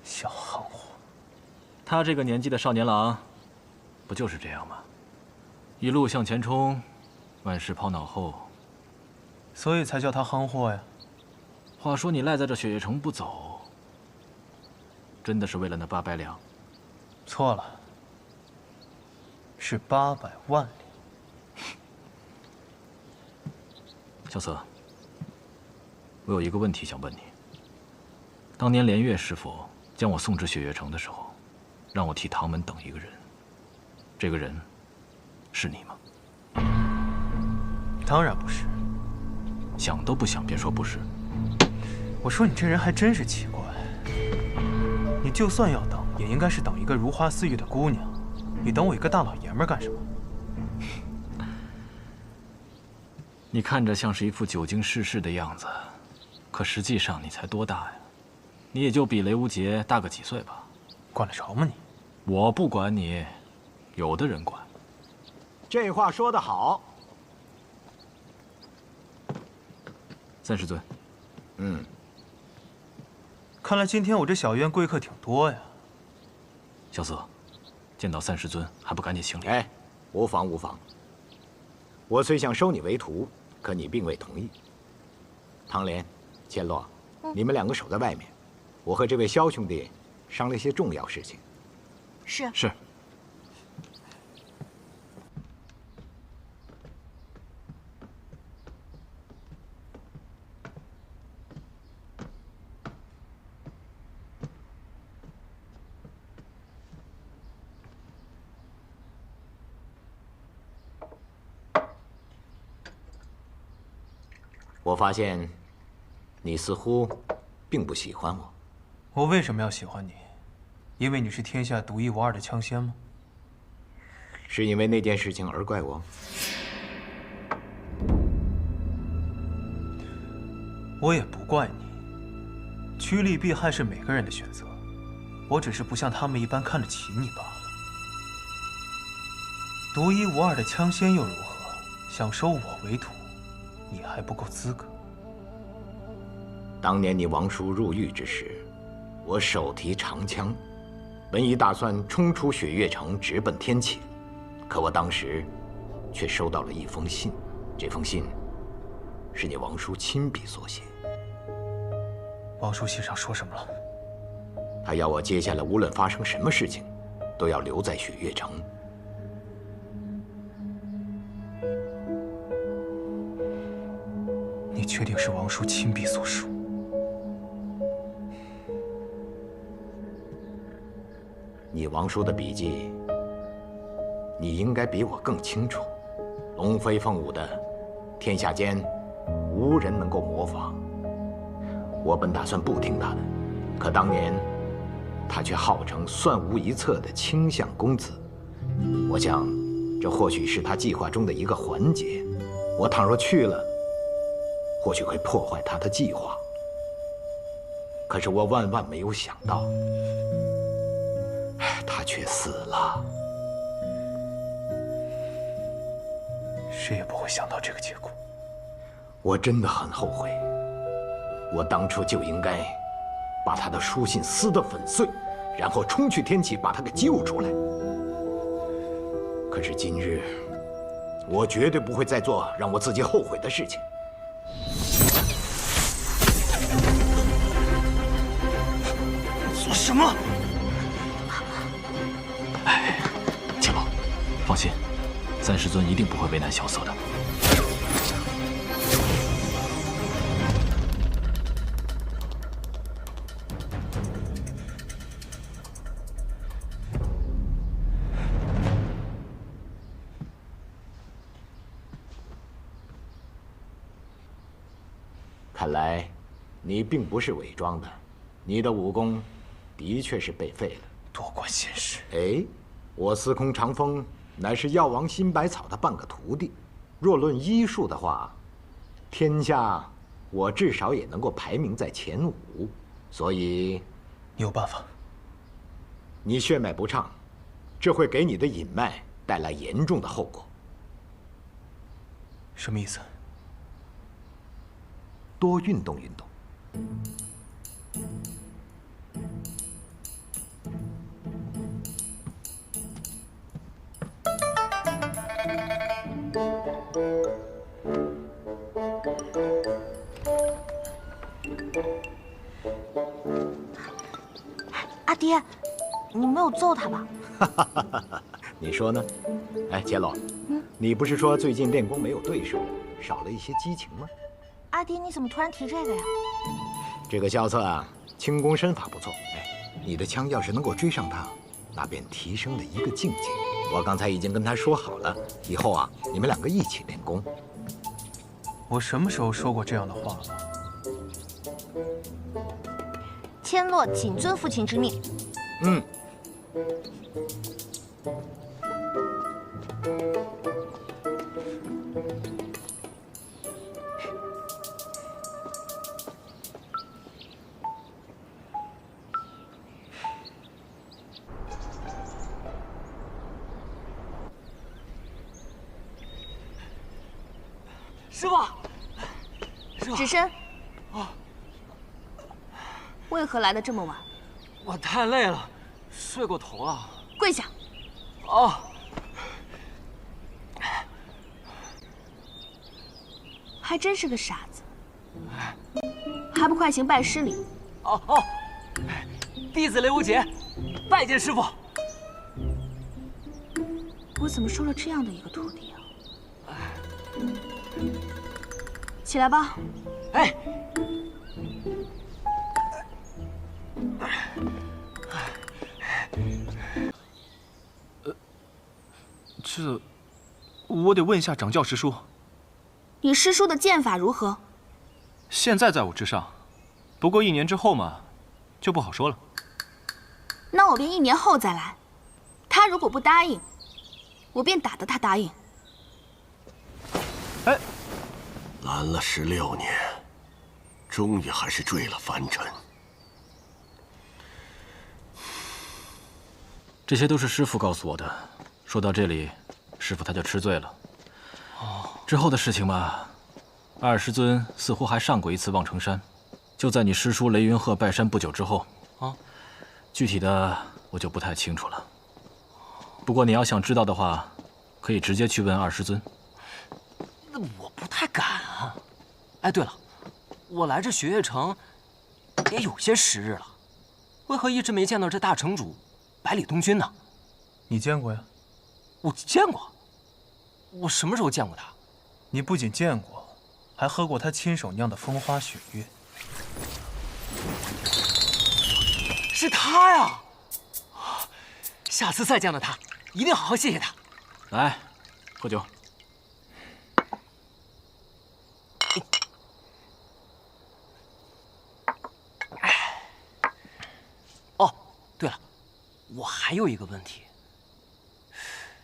小憨货，他这个年纪的少年郎，不就是这样吗？一路向前冲，万事抛脑后。所以才叫他憨货呀。话说你赖在这雪月城不走，真的是为了那800两？错了，是800万两。萧瑟，我有一个问题想问你。当年连月师傅将我送至雪月城的时候，让我替唐门等一个人，这个人是你吗？当然不是。想都不想便说不是。我说你这人还真是奇怪，你就算要等，也应该是等一个如花似玉的姑娘，你等我一个大老爷们干什么？你看着像是一副久经世事的样子，可实际上你才多大呀？你也就比雷无节大个几岁吧。管得着吗你？我不管你，有的人管。这话说得好。三师尊，看来今天我这小院贵客挺多呀。萧瑟，见到三师尊还不赶紧行礼？哎，无妨无妨。我虽想收你为徒，可你并未同意。唐莲、千洛，你们2个守在外面，我和这位萧兄弟商量些重要事情。是。是。我发现，你似乎并不喜欢我。我为什么要喜欢你？因为你是天下独一无二的枪仙吗？是因为那件事情而怪我？我也不怪你。趋利避害是每个人的选择，我只是不像他们一般看得起你罢了。独一无二的枪仙又如何？想收我为徒，你还不够资格。当年你王叔入狱之时，我手提长枪，本已打算冲出雪月城，直奔天启，可我当时却收到了一封信。这封信是你王叔亲笔所写。王叔信上说什么了？他要我接下来无论发生什么事情，都要留在雪月城。你确定是王叔亲笔所书？你王叔的笔记，你应该比我更清楚。龙飞凤舞的，天下间无人能够模仿。我本打算不听他的，可当年他却号称算无一策的卿相公子。我想，这或许是他计划中的一个环节。我倘若去了，或许会破坏他的计划。可是我万万没有想到，他却死了。谁也不会想到这个结果。我真的很后悔，我当初就应该把他的书信撕得粉碎，然后冲去天启把他给救出来。可是今日，我绝对不会再做让我自己后悔的事情。做什么？哎，秦老，放心，3师尊一定不会为难萧瑟的。看来，你并不是伪装的，你的武功的确是被废了。多管闲事！哎，我司空长风乃是药王辛百草的半个徒弟，若论医术的话，天下我至少也能够排名在前5。所以，你有办法？你血脉不畅，这会给你的隐脉带来严重的后果。什么意思？多运动运动。阿爹，你没有揍他吧？你说呢？哎，杰罗，你不是说最近练功没有对手，少了一些激情吗？阿爹，你怎么突然提这个呀？这个萧瑟啊，轻功身法不错。哎，你的枪要是能够追上他，那便提升了一个境界。我刚才已经跟他说好了，以后啊，你们2个一起练功。我什么时候说过这样的话了？千洛谨遵父亲之命。嗯。师傅，师傅，止身。为何来的这么晚？我太累了，睡过头了。跪下。哦。还真是个傻子，还不快行拜师礼？哦，弟子雷无节，拜见师傅。我怎么收了这样的一个徒弟啊？起来吧。哎。这，我得问一下掌教师叔。你师叔的剑法如何？现在在我之上，不过1年之后嘛，就不好说了。那我便1年后再来。他如果不答应，我便打得他答应。哎，拦了16年，终于还是坠了凡尘。这些都是师傅告诉我的。说到这里，师傅他就吃醉了。之后的事情嘛，二师尊似乎还上过一次望城山，就在你师叔雷云鹤拜山不久之后。具体的我就不太清楚了。不过你要想知道的话，可以直接去问二师尊。那我不太敢啊。哎，对了，我来这雪月城也有些时日了，为何一直没见到这大城主百里东君呢？你见过呀？我见过。我什么时候见过他？你不仅见过，还喝过他亲手酿的风花雪月。是他呀！下次再见到他，一定好好谢谢他。来，喝酒。哦，对了，我还有一个问题，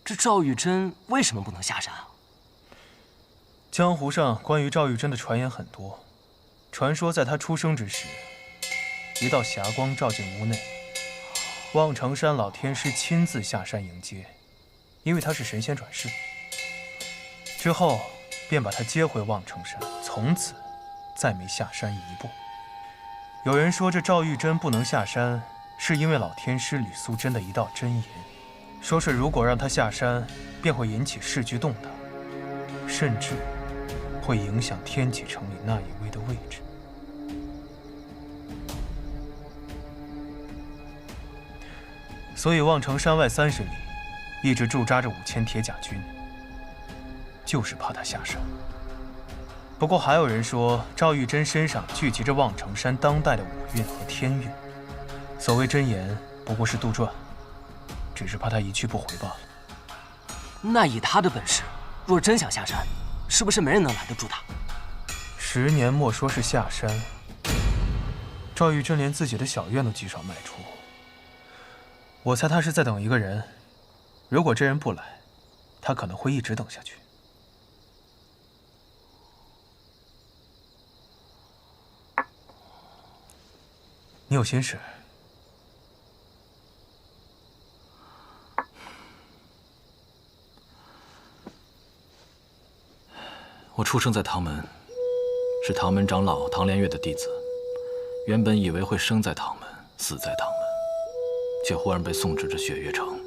这赵玉珍为什么不能下山啊？江湖上关于赵玉珍的传言很多，传说在她出生之时，一道霞光照进屋内，望城山老天师亲自下山迎接，因为他是神仙转世。之后便把他接回望城山，从此再没下山一步。有人说这赵玉珍不能下山，是因为老天师吕素贞的一道真言，说是如果让他下山，便会引起市局动荡，甚至会影响天启城里那一位的位置。所以望城山外30里一直驻扎着5000铁甲军，就是怕他下山。不过还有人说，赵玉珍身上聚集着望城山当代的5运和天运，所谓真言不过是杜撰，只是怕他一去不回罢了。那以他的本事，若真想下山，是不是没人能拦得住他？10年莫说是下山，赵玉珍连自己的小院都极少迈出。我猜他是在等一个人，如果这人不来，他可能会一直等下去。你有心事？我出生在唐门，是唐门长老唐连月的弟子。原本以为会生在唐门，死在唐门，却忽然被送至这雪月城，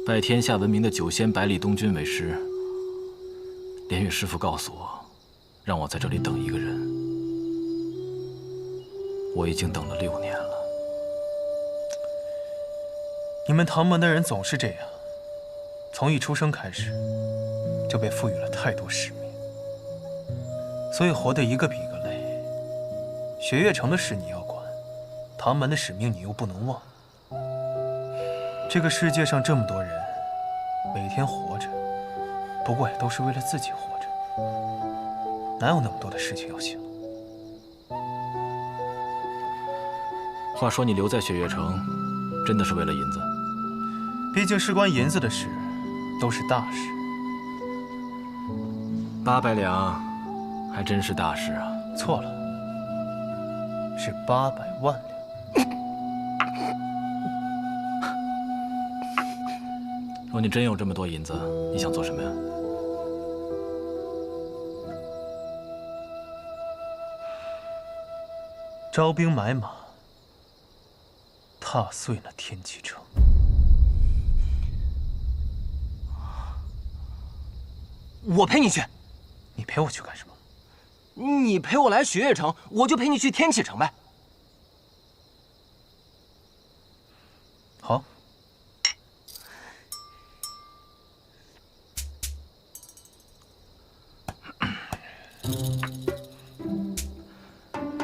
拜天下闻名的九仙百里东君为师。连月师傅告诉我，让我在这里等一个人。我已经等了6年了。你们唐门的人总是这样，从一出生开始，就被赋予了太多使命，所以活得一个比一个累。雪月城的事你要管，唐门的使命你又不能忘。这个世界上这么多人，每天活着，不过也都是为了自己活着，哪有那么多的事情要想？话说你留在雪月城，真的是为了银子？毕竟事关银子的事，都是大事。800两，还真是大事啊！错了，是800万两。若你真有这么多银子，你想做什么呀？招兵买马，踏碎了天启城。我陪你去。你陪我去干什么？你陪我来雪月城，我就陪你去天启城呗。好。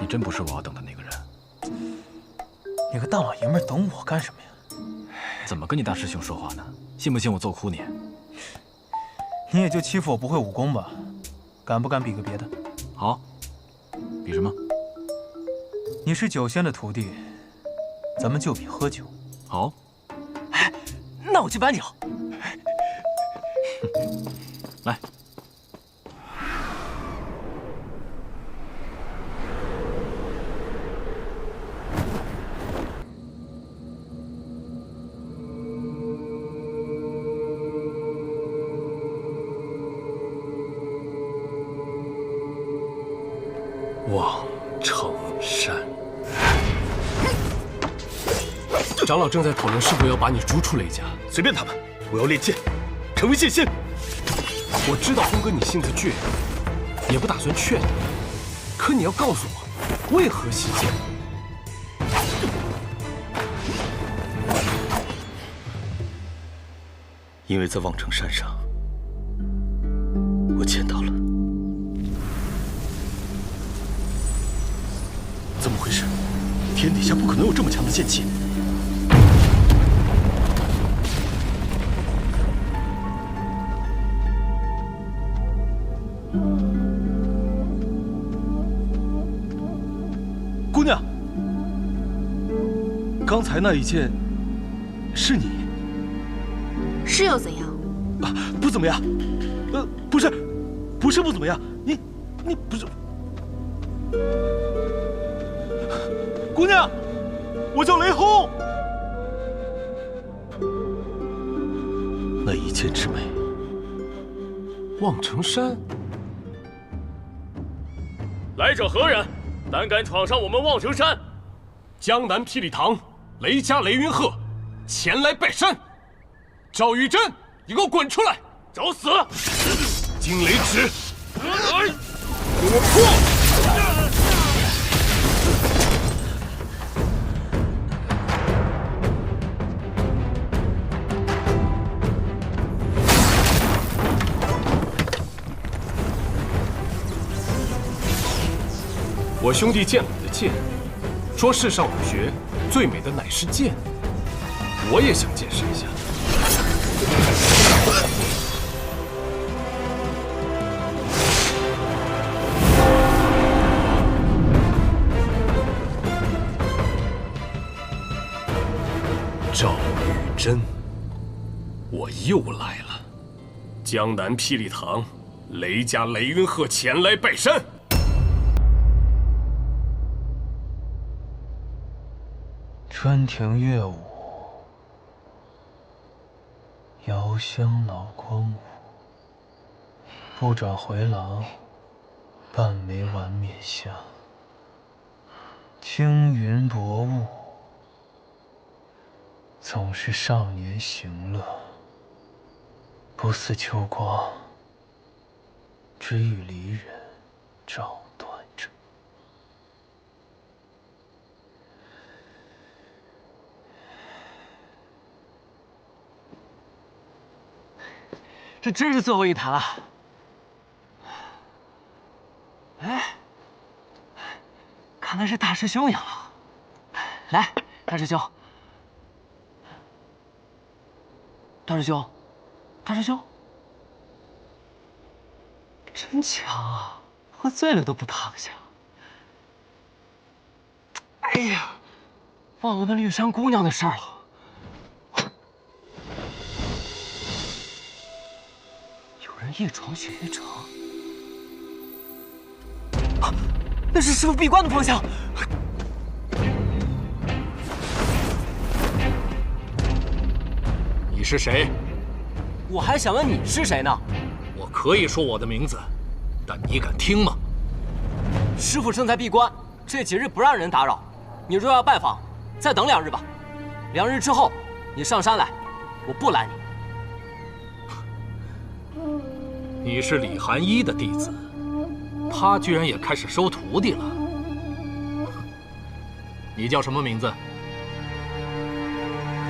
你真不是我要等的那个人。你个大老爷们儿等我干什么呀？怎么跟你大师兄说话呢？信不信我揍哭你？你也就欺负我不会武功吧？敢不敢比个别的？好，比什么？你是酒仙的徒弟，咱们就比喝酒。好。那我去搬酒。来。望城山，长老正在讨论是否要把你逐出雷家。随便他们，我要练剑，成为剑仙。我知道峰哥你性子倔，也不打算劝你，可你要告诉我，为何习剑？因为在望城山上，我见到了。怎么回事？天底下不可能有这么强的剑气！姑娘，刚才那一剑是你？是又怎样？啊，不怎么样。不是不怎么样。你不是。姑娘，我叫雷轰。那一剑之美，望城山。来者何人？胆敢闯上我们望城山？江南霹雳堂雷家雷云鹤前来拜山。赵玉珍，你给我滚出来！找死！惊雷指，给我破！我兄弟见了你的剑，说世上武学最美的乃是剑，我也想见识一下。赵玉珍，我又来了。江南霹雳堂，雷家雷云鹤前来拜山。春庭乐舞，遥香老光武。不转回廊，半枚晚冕下。青云薄雾，总是少年行乐。不似秋光，只与离人照断着。这真是最后一坛了。哎，看来是大师兄赢了。来，大师兄，大师兄，大师兄，真强啊！喝醉了都不躺下。哎呀，忘了那绿山姑娘的事儿了。一床雪月城，啊，那是师父闭关的方向。你是谁？我还想问你是谁呢。我可以说我的名字，但你敢听吗？师父正在闭关，这几日不让人打扰。你若要拜访，再等2日吧。2日之后，你上山来，我不拦你。你是李寒一的弟子，他居然也开始收徒弟了。你叫什么名字？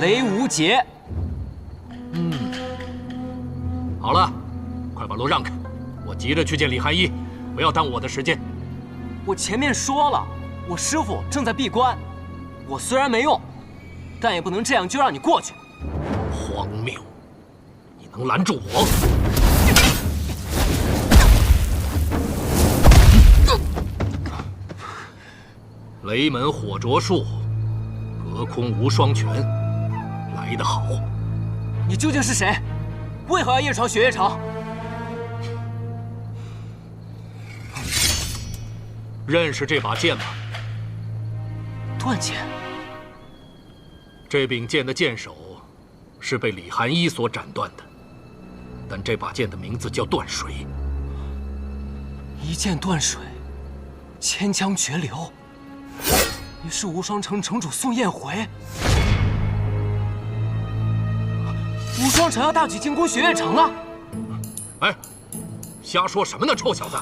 雷无节。好了，快把路让开，我急着去见李寒一，不要耽误我的时间。我前面说了，我师父正在闭关，我虽然没用，但也不能这样就让你过去。荒谬！你能拦住我？雷门火灼术，隔空无双拳，来得好。你究竟是谁？为何要夜闯雪月城？认识这把剑吗？断剑。这柄剑的剑首是被李寒一所斩断的，但这把剑的名字叫断水。一剑断水，千江绝流。你是无双城城主宋彦回。无双城要大举进攻雪月城了。哎，瞎说什么呢，臭小子！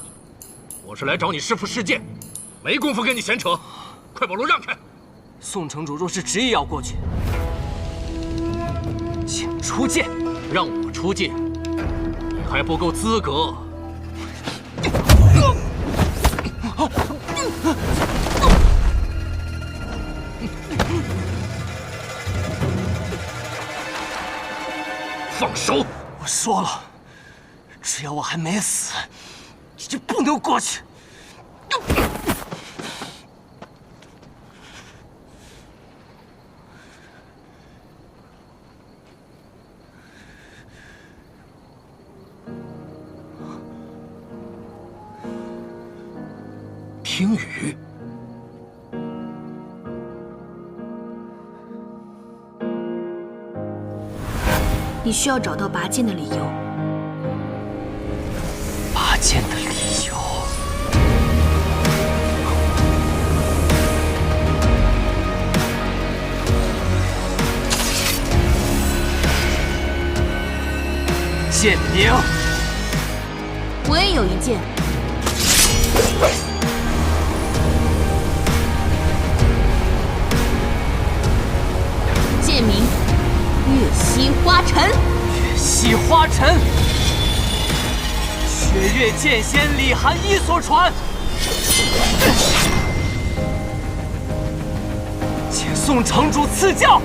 我是来找你师父试剑，没工夫跟你闲扯，快把路让开！宋城主若是执意要过去，请出剑。让我出剑，你还不够资格。放手！我说了，只要我还没死，你就不能过去。听雨。你需要找到拔剑的理由。拔剑的理由？剑名。我也有一剑。剑名。月溪花尘，月溪花尘，雪月剑仙李寒一所传。请宋城主赐教。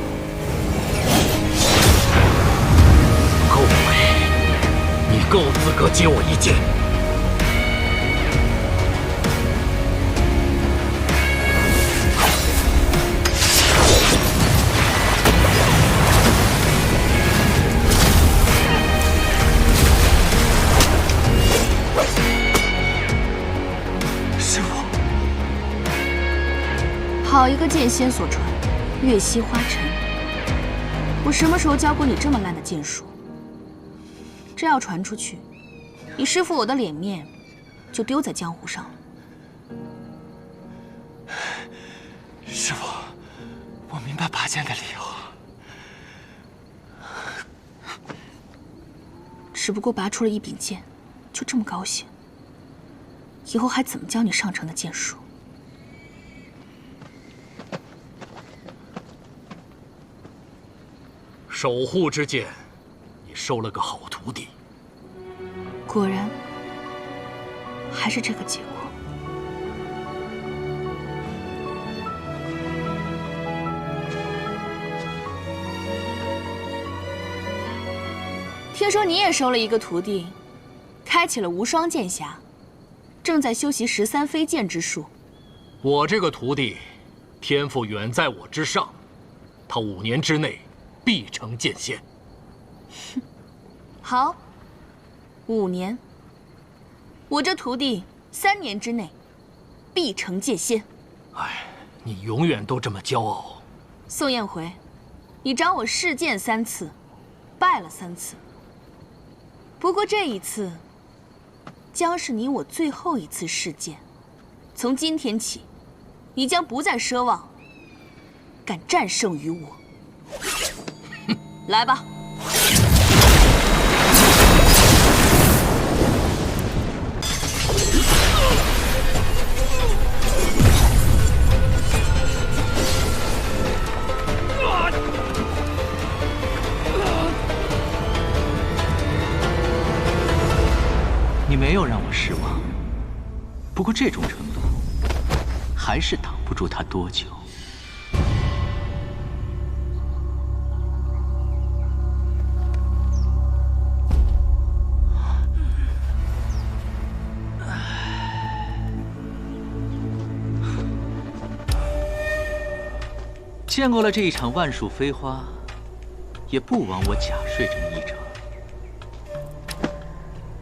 够美，你够资格接我一剑。好一个剑仙所传，月溪花尘。我什么时候教过你这么烂的剑术？这要传出去，你师父我的脸面就丢在江湖上了。师父，我明白拔剑的理由，只不过拔出了一柄剑，就这么高兴？以后还怎么教你上乘的剑术？守护之剑，你收了个好徒弟。果然，还是这个结果。听说你也收了一个徒弟，开启了无双剑匣，正在修习13飞剑之术。我这个徒弟，天赋远在我之上，他5年之内必成剑仙。好，5年。我这徒弟3年之内必成剑仙。哎，你永远都这么骄傲。宋彦回，你找我试剑3次，败了3次。不过这一次，将是你我最后一次试剑。从今天起，你将不再奢望敢战胜于我。来吧。你没有让我失望，不过这种程度，还是挡不住他多久。见过了这一场万树飞花，也不枉我假睡这么一场。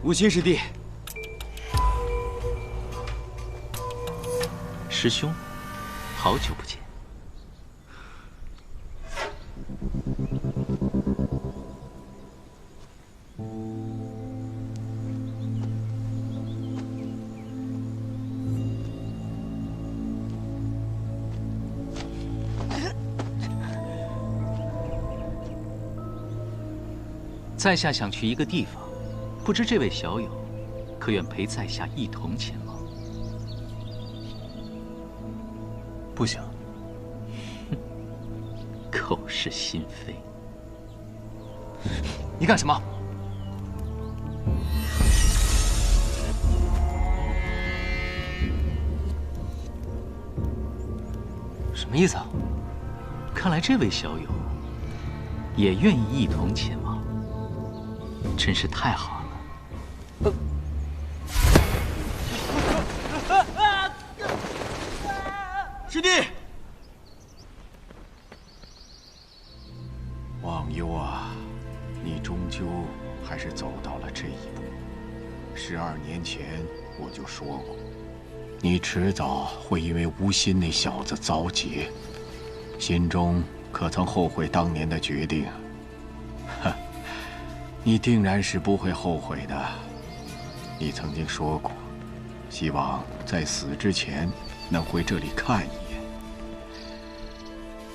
无心师弟，师兄，好久不见。在下想去一个地方，不知这位小友可愿陪在下一同前往？不想。口是心非。你干什么？什么意思啊？看来这位小友也愿意一同前往。真是太好了！师弟，忘忧啊，你终究还是走到了这一步。12年前我就说过，你迟早会因为无心那小子遭劫，心中可曾后悔当年的决定？哼！你定然是不会后悔的。你曾经说过，希望在死之前能回这里看一眼。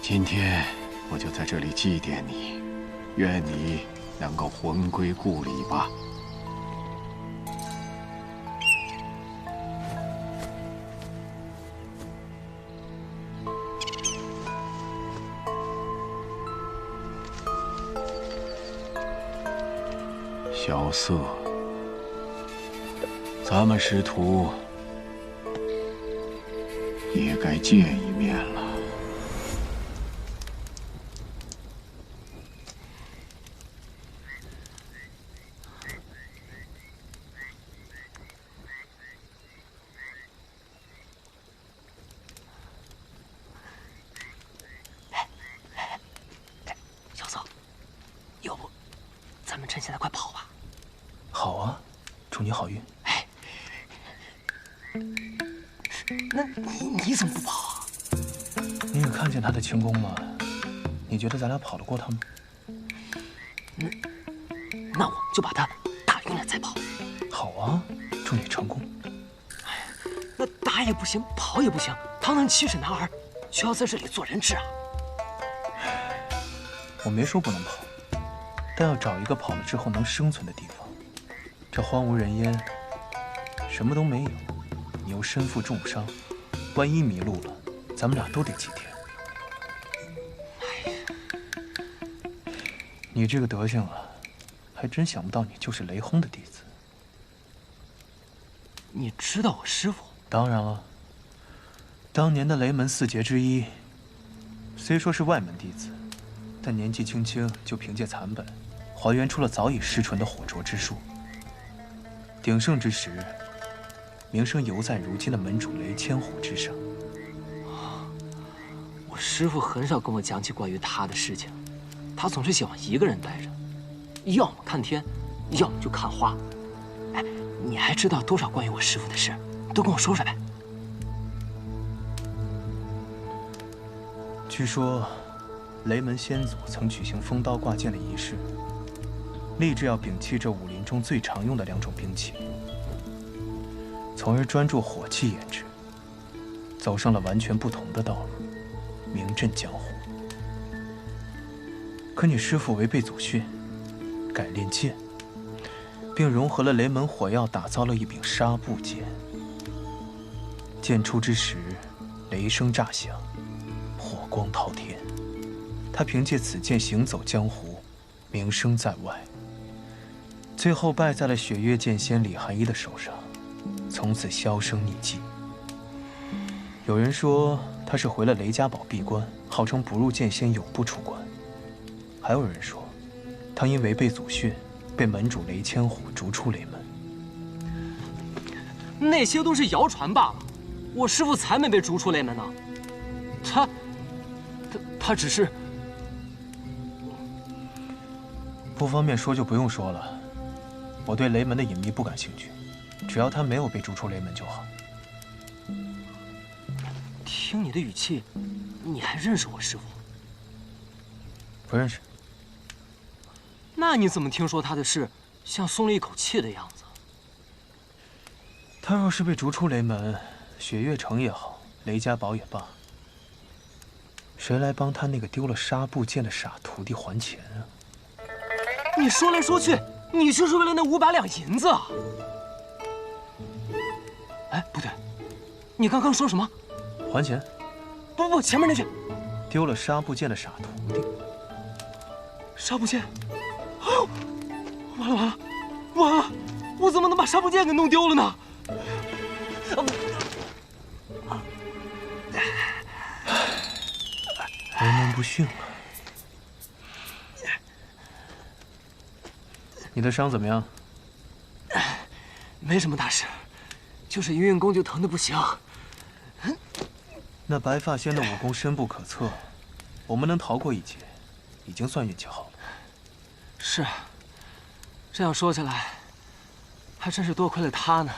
今天我就在这里祭奠你，愿你能够魂归故里吧。萧瑟，咱们师徒也该见一面了。萧瑟，要不咱们趁现在快跑吧？好啊，祝你好运。哎，那你怎么不跑啊？你有看见他的轻功吗？你觉得咱俩跑得过他吗？那我们就把他打晕了再跑。好啊，祝你成功。那打也不行，跑也不行，堂堂7尺男儿，需要在这里做人质啊！我没说不能跑，但要找一个跑了之后能生存的地方。这荒无人烟，什么都没有，你又身负重伤，万一迷路了，咱们俩都得祭天。你这个德行啊，还真想不到你就是雷轰的弟子。你知道我师父？当然了，当年的雷门4杰之一，虽说是外门弟子，但年纪轻轻就凭借残本，还原出了早已失传的火灼之术。鼎盛之时，名声犹在如今的门主雷千虎之上。我师父很少跟我讲起关于他的事情，他总是喜欢一个人待着，要么看天，要么就看花。哎，你还知道多少关于我师父的事？都跟我说说呗。据说，雷门先祖曾举行封刀挂剑的仪式，立志要摒弃这武林中最常用的2种兵器，从而专注火器研制，走上了完全不同的道路，名震江湖。可你师父违背祖训，改练剑，并融合了雷门火药，打造了一柄纱布剑。剑出之时，雷声炸响，火光滔天。他凭借此剑行走江湖，名声在外。最后败在了雪月剑仙李寒一的手上，从此销声匿迹。有人说他是回了雷家堡闭关，号称不入剑仙永不出关。还有人说，他因违背祖训，被门主雷千虎逐出雷门。那些都是谣传罢了。我师父才没被逐出雷门呢，他他只是……不方便说就不用说了。我对雷门的隐秘不感兴趣，只要他没有被逐出雷门就好。听你的语气，你还认识我师父？不认识。那你怎么听说他的事像松了一口气的样子？他若是被逐出雷门，雪月城也好，雷家堡也罢，谁来帮他那个丢了纱布剑的傻徒弟还钱啊？你说来说去，你就是为了那500两银子啊！哎，不对，你刚刚说什么？还钱？不，前面那句。丢了纱布剑的傻徒弟。纱布剑？完了！我怎么能把纱布剑给弄丢了呢？雷门不逊啊！你的伤怎么样？没什么大事，就是一运功就疼得不行。那白发仙的武功深不可测，我们能逃过一劫，已经算运气好了。是，这样说起来，还真是多亏了他呢。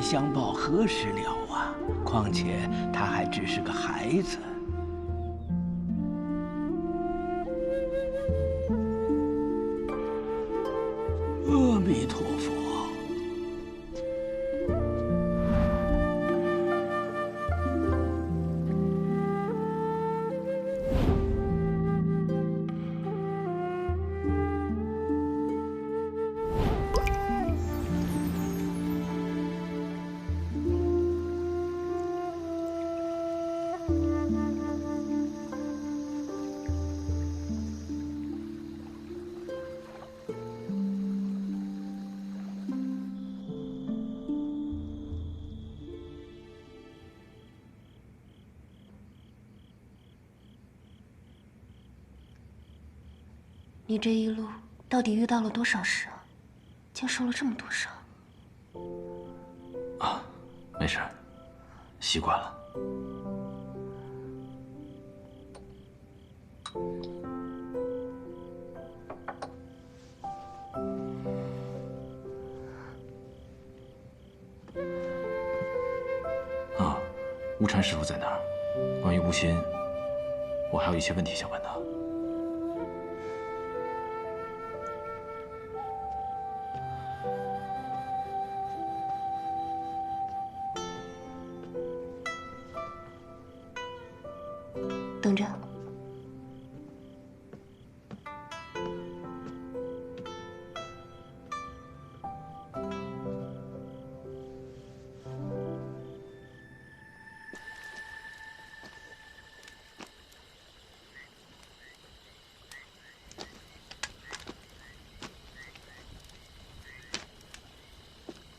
相报何时了啊？况且他还只是个孩子。阿弥陀佛。你这一路到底遇到了多少事啊？竟受了这么多伤。啊，没事，习惯了。啊，无禅师傅在哪儿？关于无心，我还有一些问题想问他。等着。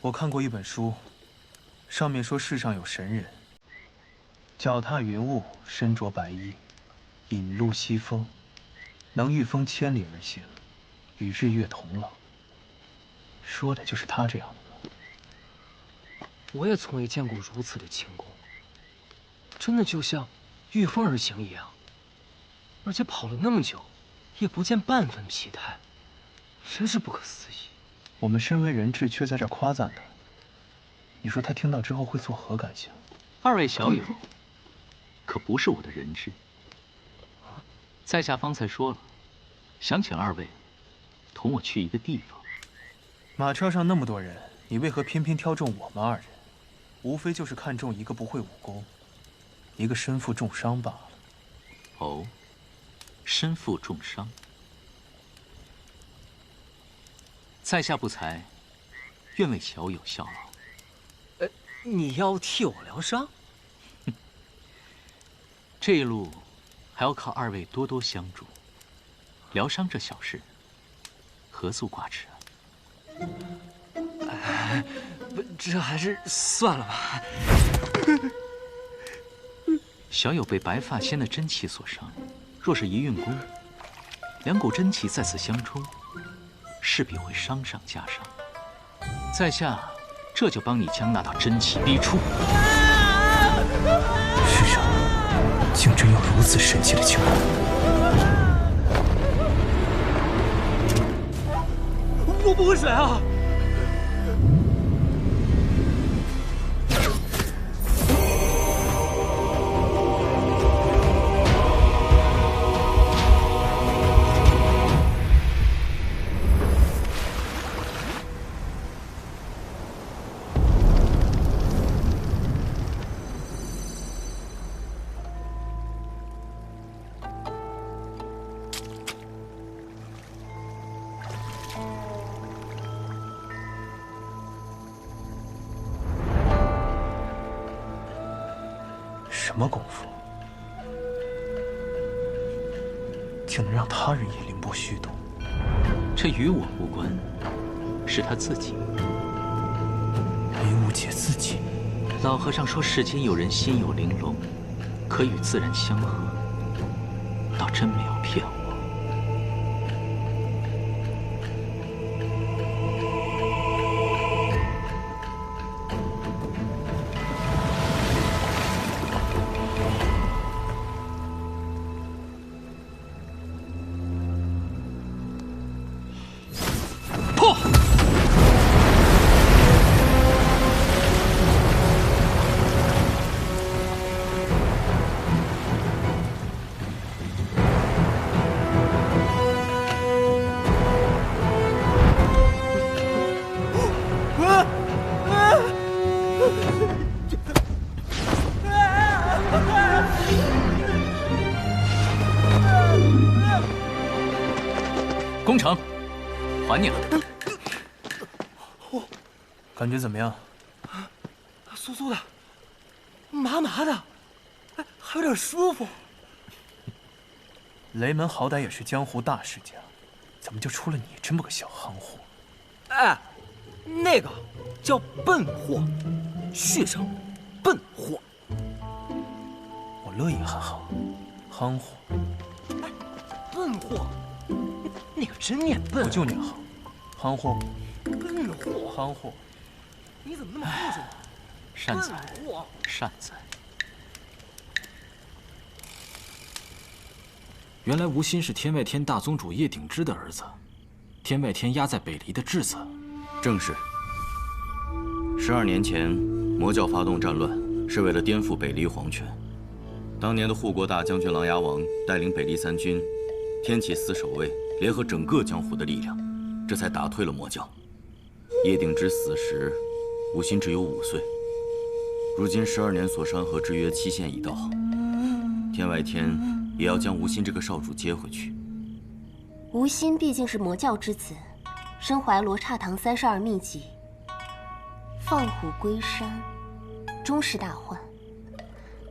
我看过一本书，上面说世上有神人，脚踏云雾，身着白衣，引路西风，能御风千里而行，与日月同老。说的就是他这样的。我也从未见过如此的轻功，真的就像御风而行一样，而且跑了那么久，也不见半分疲态，真是不可思议。我们身为人质，却在这儿夸赞他，你说他听到之后会作何感想？二位小友，可不是我的人质。在下方才说了，想请二位同我去一个地方。马车上那么多人，你为何偏偏挑中我们二人？无非就是看中一个不会武功，一个身负重伤罢了。哦，身负重伤。在下不才，愿为小友效劳。你要替我疗伤？这一路还要靠二位多多相助。疗伤这小事，何足挂齿啊！不，这还是算了吧。小友被白发仙的真气所伤，若是一运功，两股真气再次相冲，势必会伤上加伤。在下这就帮你将那道真气逼出。世上竟真有如此神奇的情况！我不会水啊！什么功夫，竟能让他人也凌波虚度？这与我无关，是他自己。没误解自己。老和尚说世间有人心有玲珑，可与自然相合，倒真没有骗我。攻城，还你了。感觉怎么样？酥酥的，麻麻的，还有点舒服。雷门好歹也是江湖大世家，怎么就出了你这么个小行货？哎，那个叫笨货，续上笨货。我乐意喊行，行货。哎，笨货，那个真念笨。我就念行，行货。笨货，行货。你怎么那么护着我？善哉，善哉。原来吴昕是天外天大宗主叶鼎之的儿子，天外天压在北离的质子。正是。12年前，魔教发动战乱，是为了颠覆北离皇权。当年的护国大将军琅琊王带领北离三军、天启四守卫联合整个江湖的力量，这才打退了魔教。叶鼎之死时，吴昕只有5岁。如今12年锁山河之约期限已到，天外天也要将吴昕这个少主接回去。吴昕毕竟是魔教之子，身怀罗刹堂32秘籍，放虎归山，终是大患。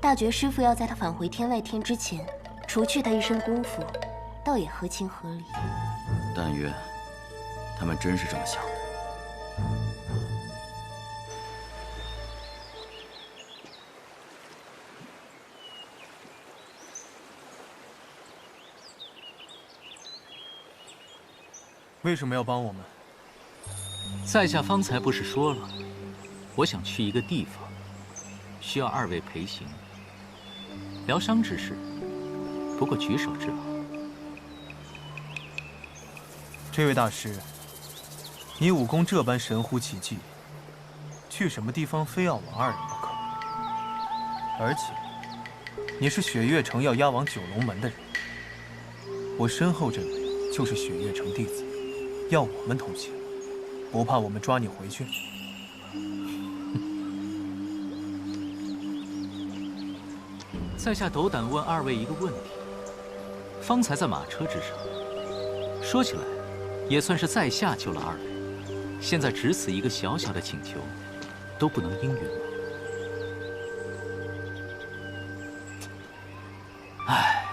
大觉师父要在他返回天外天之前，除去他一身功夫，倒也合情合理。但愿他们真是这么想的。为什么要帮我们？在下方才不是说了，我想去一个地方，需要2位陪行。疗伤之事，不过举手之劳。这位大师，你武功这般神乎其技，去什么地方非要我2人不可？而且，你是雪月城要押往九龙门的人，我身后这位就是雪月城弟子。要我们同行，不怕我们抓你回去？在下斗胆问2位一个问题。方才在马车之上，说起来，也算是在下救了2位。现在只此一个小小的请求，都不能应允吗？唉，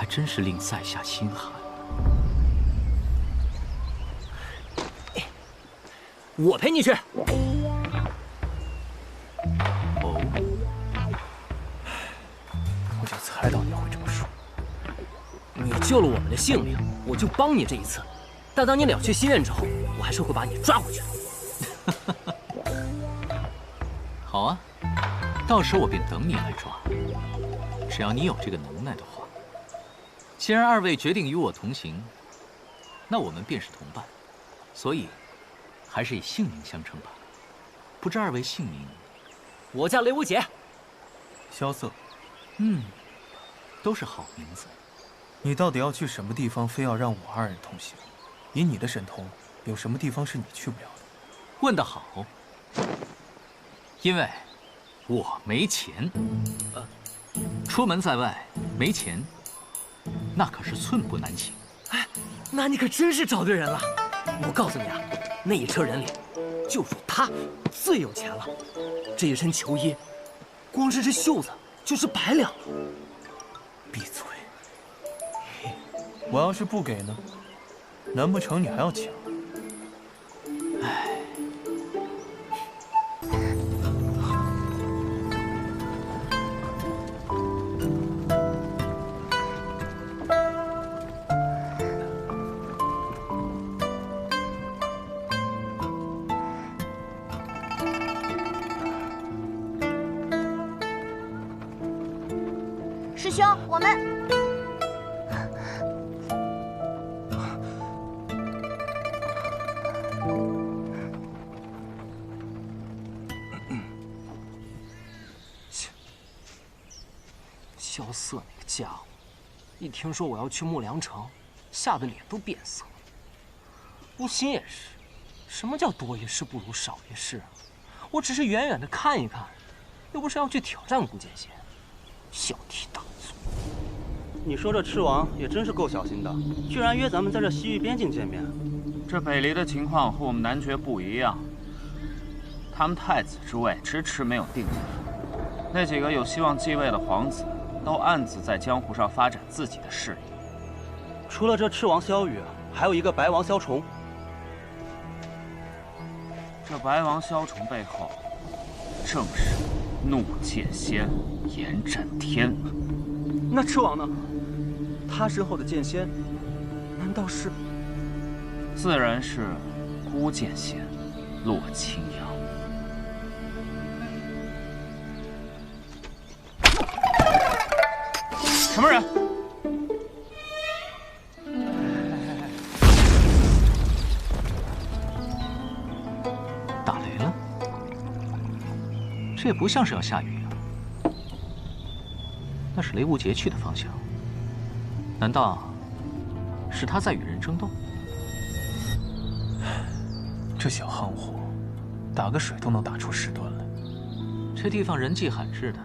还真是令在下心寒。我陪你去。哦，我就猜到你会这么说。你救了我们的性命，我就帮你这一次。但当你了却心愿之后，我还是会把你抓回去。好啊，到时我便等你来抓。只要你有这个能耐的话。既然二位决定与我同行，那我们便是同伴，所以还是以姓名相称吧。不知二位姓名？我叫雷无节。萧瑟。都是好名字。你到底要去什么地方，非要让我二人同行？以你的神通，有什么地方是你去不了的？问得好。因为我没钱。出门在外没钱，那可是寸步难行。哎，那你可真是找对人了。我告诉你啊，那一车人里，就属他最有钱了。这一身球衣，光是这袖子就是100两。闭嘴！我要是不给呢？难不成你还要抢？唉。师兄，我们。萧瑟那个家伙，一听说我要去木良城，吓得脸都变色了。吴昕也是，什么叫多一事不如少一事啊？我只是远远的看一看，又不是要去挑战顾剑仙，小题大做。你说这赤王也真是够小心的，居然约咱们在这西域边境见面。这北离的情况和我们男爵不一样，他们太子之位迟迟没有定下，那几个有希望继位的皇子都暗自在江湖上发展自己的事业。除了这赤王萧雨，还有一个白王萧崇。这白王萧崇背后，正是怒剑仙严震天。那赤王呢？他身后的剑仙，难道是？自然是孤剑仙洛清扬。什么人？打雷了？这也不像是要下雨啊。那是雷无节去的方向。难道是他在与人争斗？这小夯货，打个水都能打出10吨来。这地方人迹罕至的，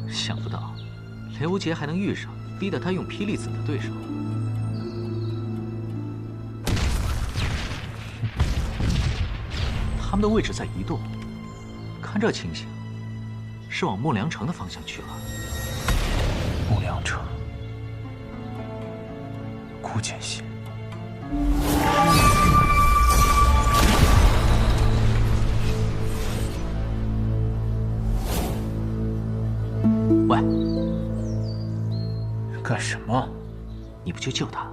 想不到雷无节还能遇上逼得他用霹雳子的对手。他们的位置在移动，看这情形，是往木良城的方向去了。木良城，顾剑仙。喂，干什么？你不去救他？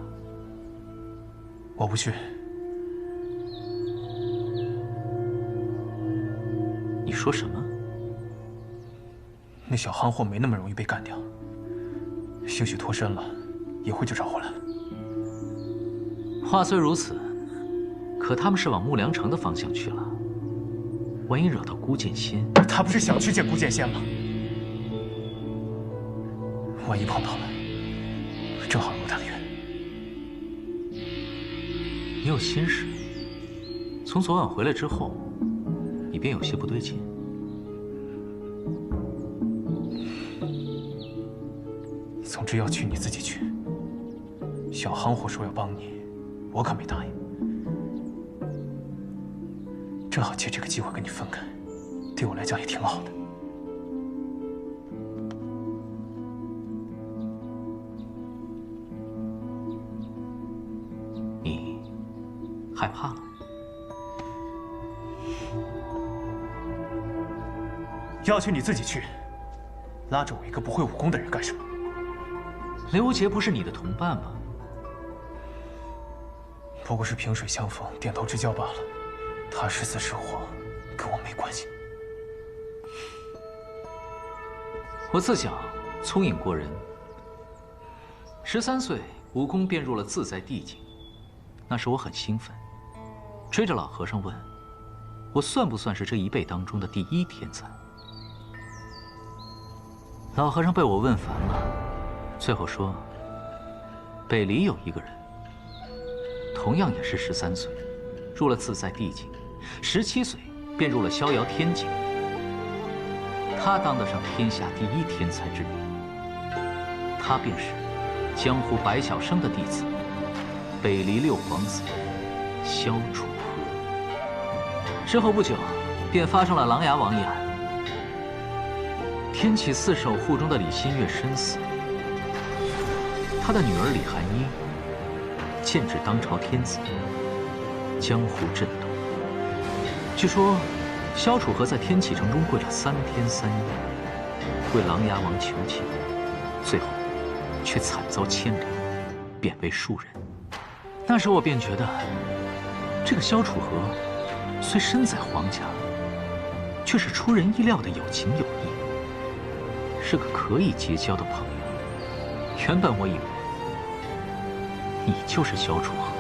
我不去。你说什么？那小夯货没那么容易被干掉，兴许脱身了，一会就找回来了。话虽如此，可他们是往木良城的方向去了。万一惹到孤剑仙，他不是想去见孤剑仙吗？万一碰到了，正好入他的愿。你有心事。从昨晚回来之后，你便有些不对劲。总之要去你自己去。小夯货说要帮你，我可没答应。正好借这个机会跟你分开，对我来讲也挺好的。害怕了？要去你自己去，拉着我一个不会武功的人干什么？刘无节不是你的同伴吗？不过是萍水相逢，点头之交罢了。他是死是活，跟我没关系。我自小聪颖过人，13岁武功便入了自在地境。那时我很兴奋，追着老和尚问，我算不算是这一辈当中的第一天才？老和尚被我问烦了，最后说，北离有一个人，同样也是13岁，入了自在地境，17岁便入了逍遥天境。他当得上天下第一天才之名，他便是江湖白晓生的弟子，北离六皇子萧楚河。之后不久，便发生了琅琊王一案。天启4守护中的李新月身死，他的女儿李寒英剑指当朝天子，江湖震动。据说萧楚河在天启城中跪了3天3夜，为琅琊王求情，最后却惨遭牵连，贬为庶人。那时我便觉得，这个萧楚河虽身在皇家，却是出人意料的有情有义，是个可以结交的朋友。原本我以为你就是萧楚河。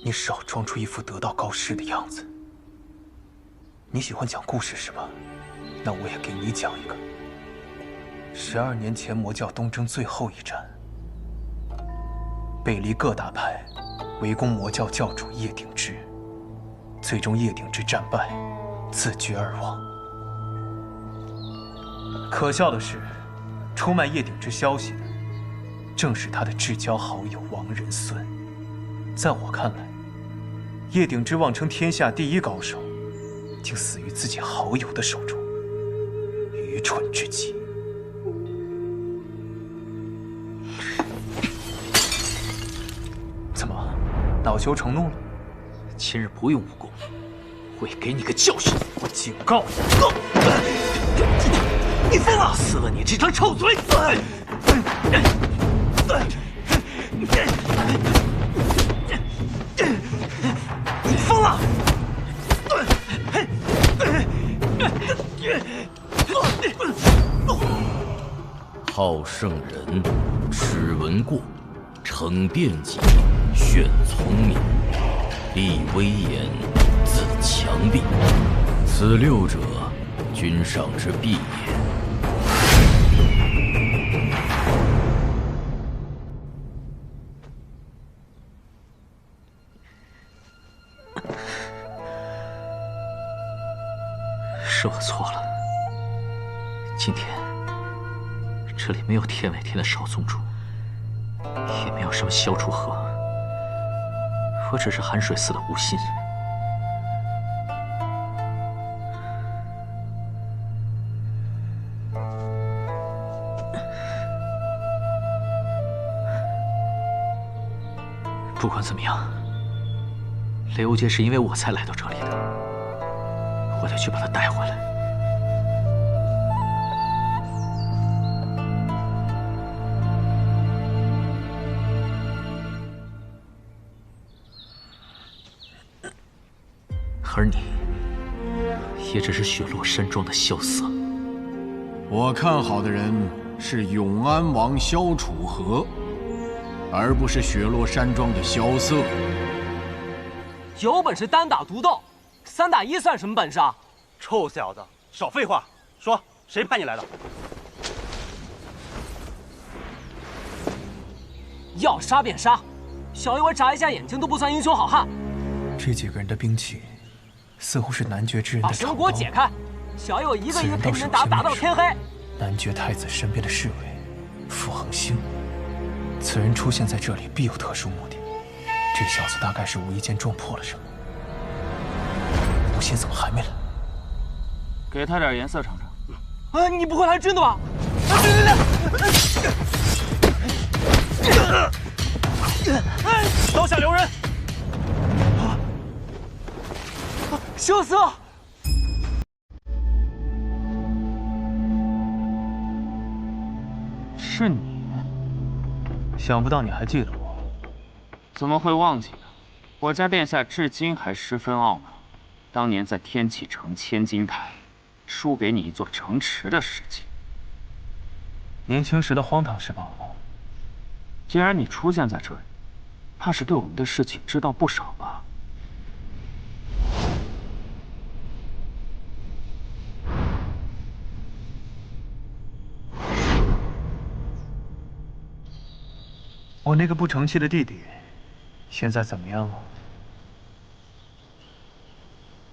你少装出一副得道高师的样子。你喜欢讲故事是吧？那我也给你讲一个。12年前魔教东征最后一战，北离各大派围攻魔教教主叶鼎之，最终叶鼎之战败，自绝而亡。可笑的是，出卖叶鼎之消息的，正是他的至交好友王仁孙。在我看来，叶鼎之妄称天下第一高手，竟死于自己好友的手中，愚蠢至极。怎么，恼羞成怒了？今日不用武功，我也给你个教训。我警告你，你疯了！撕了你这张臭嘴！你疯了！好圣人，耻闻过，惩辩己，炫聪明，立威严，自强力。此六者，君上之必也。是我错了。今天这里没有天外天的少宗主，也没有什么萧楚河，我只是寒水寺的无心。不管怎么样，雷无节是因为我才来到这里的，我得去把他带回来。而你，也只是雪落山庄的萧瑟。我看好的人是永安王萧楚河，而不是雪落山庄的萧瑟。有本事单打独斗，3打1算什么本事啊？臭小子，少废话！说，谁派你来的？要杀便杀，小爷我眨一下眼睛都不算英雄好汉。这几个人的兵器，似乎是男爵之人的长刀。把绳给我解开！小爷我一个一个陪你们打到天黑。男爵太子身边的侍卫傅恒星，此人出现在这里必有特殊目的。这小子大概是无意间撞破了什么。吴昕怎么还没来？给他点颜色尝尝。你不会来真的吧？刀下留人！萧瑟，是你。想不到你还记得我。怎么会忘记呢？我家殿下至今还十分懊恼，当年在天启城千金台输给你一座城池的事情。年轻时的荒唐是吧？既然你出现在这里，怕是对我们的事情知道不少吧？我那个不成器的弟弟，现在怎么样了？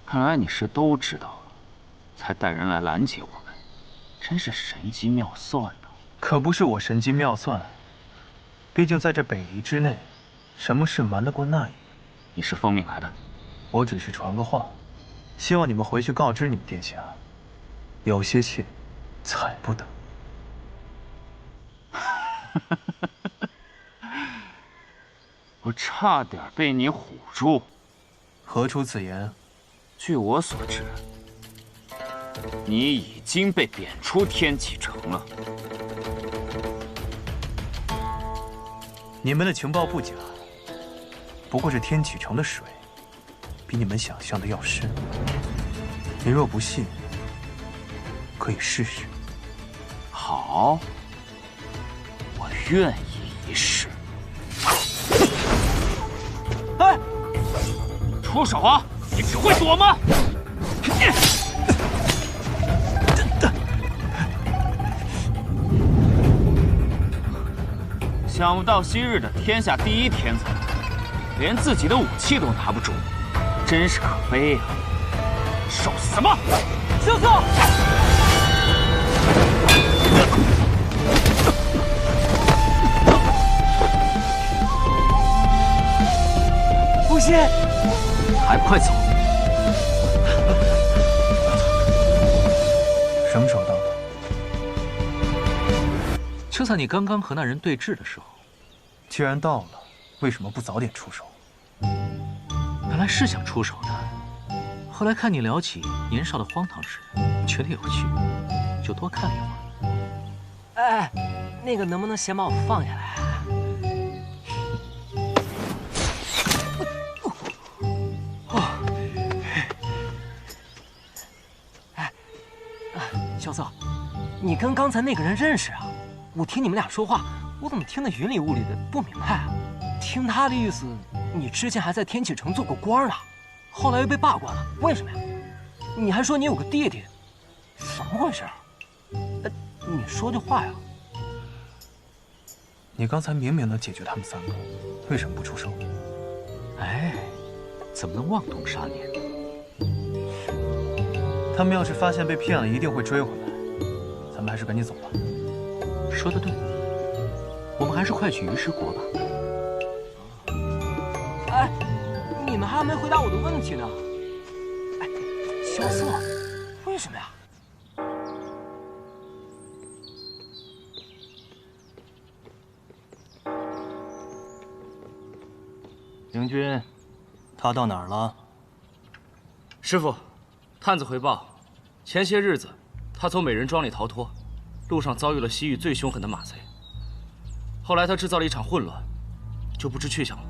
看来你是都知道了，才带人来拦截我们，真是神机妙算呐！可不是我神机妙算，毕竟在这北夷之内，什么事瞒得过那一？你是奉命来的？我只是传个话，希望你们回去告知你们殿下，有些切，采不得。我差点被你唬住。何出此言？据我所知，你已经被贬出天启城了。你们的情报不假，不过这天启城的水，比你们想象的要深。你若不信，可以试试。好，我愿意一试。哎，出手啊！你只会躲吗？想不到昔日的天下第一天才，连自己的武器都拿不住，真是可悲啊！受什么？萧瑟！不信，还不快走！什么时候到的？就在你刚刚和那人对峙的时候。既然到了，为什么不早点出手？本来是想出手的，后来看你聊起年少的荒唐事，觉得有趣，就多看了一会儿。哎，那个能不能先把我放下来？萧瑟，你跟刚才那个人认识啊？我听你们俩说话，我怎么听得云里雾里的，不明白啊？听他的意思，你之前还在天启城做过官呢，后来又被罢官了，为什么呀？你还说你有个弟弟，怎么回事？你说句话呀！你刚才明明能解决他们3个，为什么不出手？哎，怎么能妄动杀念？他们要是发现被骗了，一定会追回来。咱们还是赶紧走吧。说得对，我们还是快去鱼师国吧。哎，你们还没回答我的问题呢。哎，萧瑟，为什么呀？灵君，他到哪儿了？师傅，探子回报，前些日子他从美人庄里逃脱，路上遭遇了西域最凶狠的马贼。后来他制造了一场混乱，就不知去向了。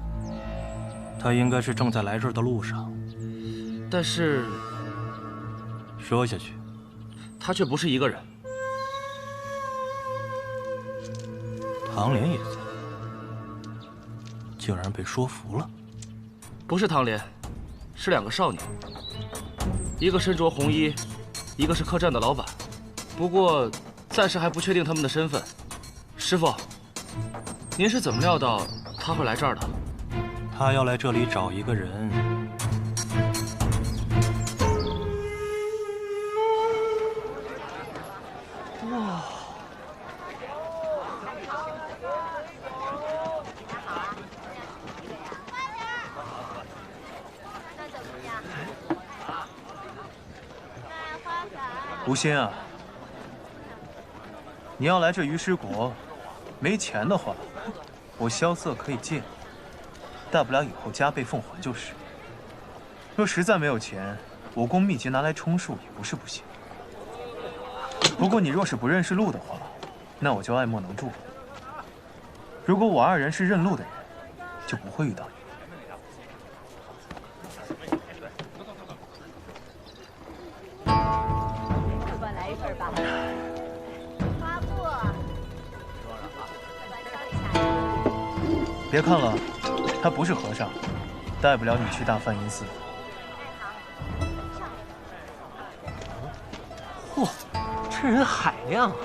他应该是正在来这儿的路上。但是，说下去，他却不是一个人。唐莲也在，竟然被说服了。不是唐莲，是2个少年，一个身着红衣，一个是客栈的老板。不过暂时还不确定他们的身份。师傅，您是怎么料到他会来这儿的？他要来这里找一个人。哇！吴昕啊，你要来这鱼师国，没钱的话，我萧瑟可以借你，大不了以后加倍奉还就是。若实在没有钱，武功秘籍拿来充数也不是不行。不过你若是不认识路的话，那我就爱莫能助了。如果我二人是认路的人，就不会遇到你。 别看了，他不是和尚，带不了你去大梵音寺。嚯，这人海量啊！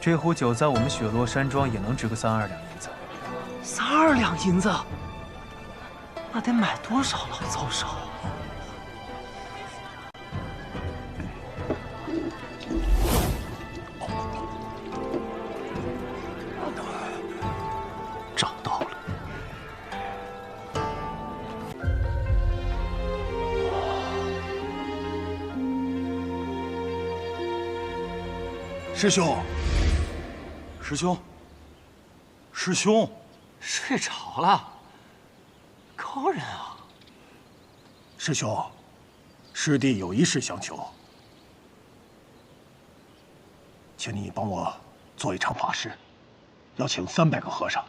这壶酒在我们雪落山庄也能值个3、2两银子。3、2两银子，那得买多少老糟烧？ 师兄，师兄，师兄，睡着了，高人啊！师兄，师弟有一事相求，请你帮我做一场法事，要请300个和尚。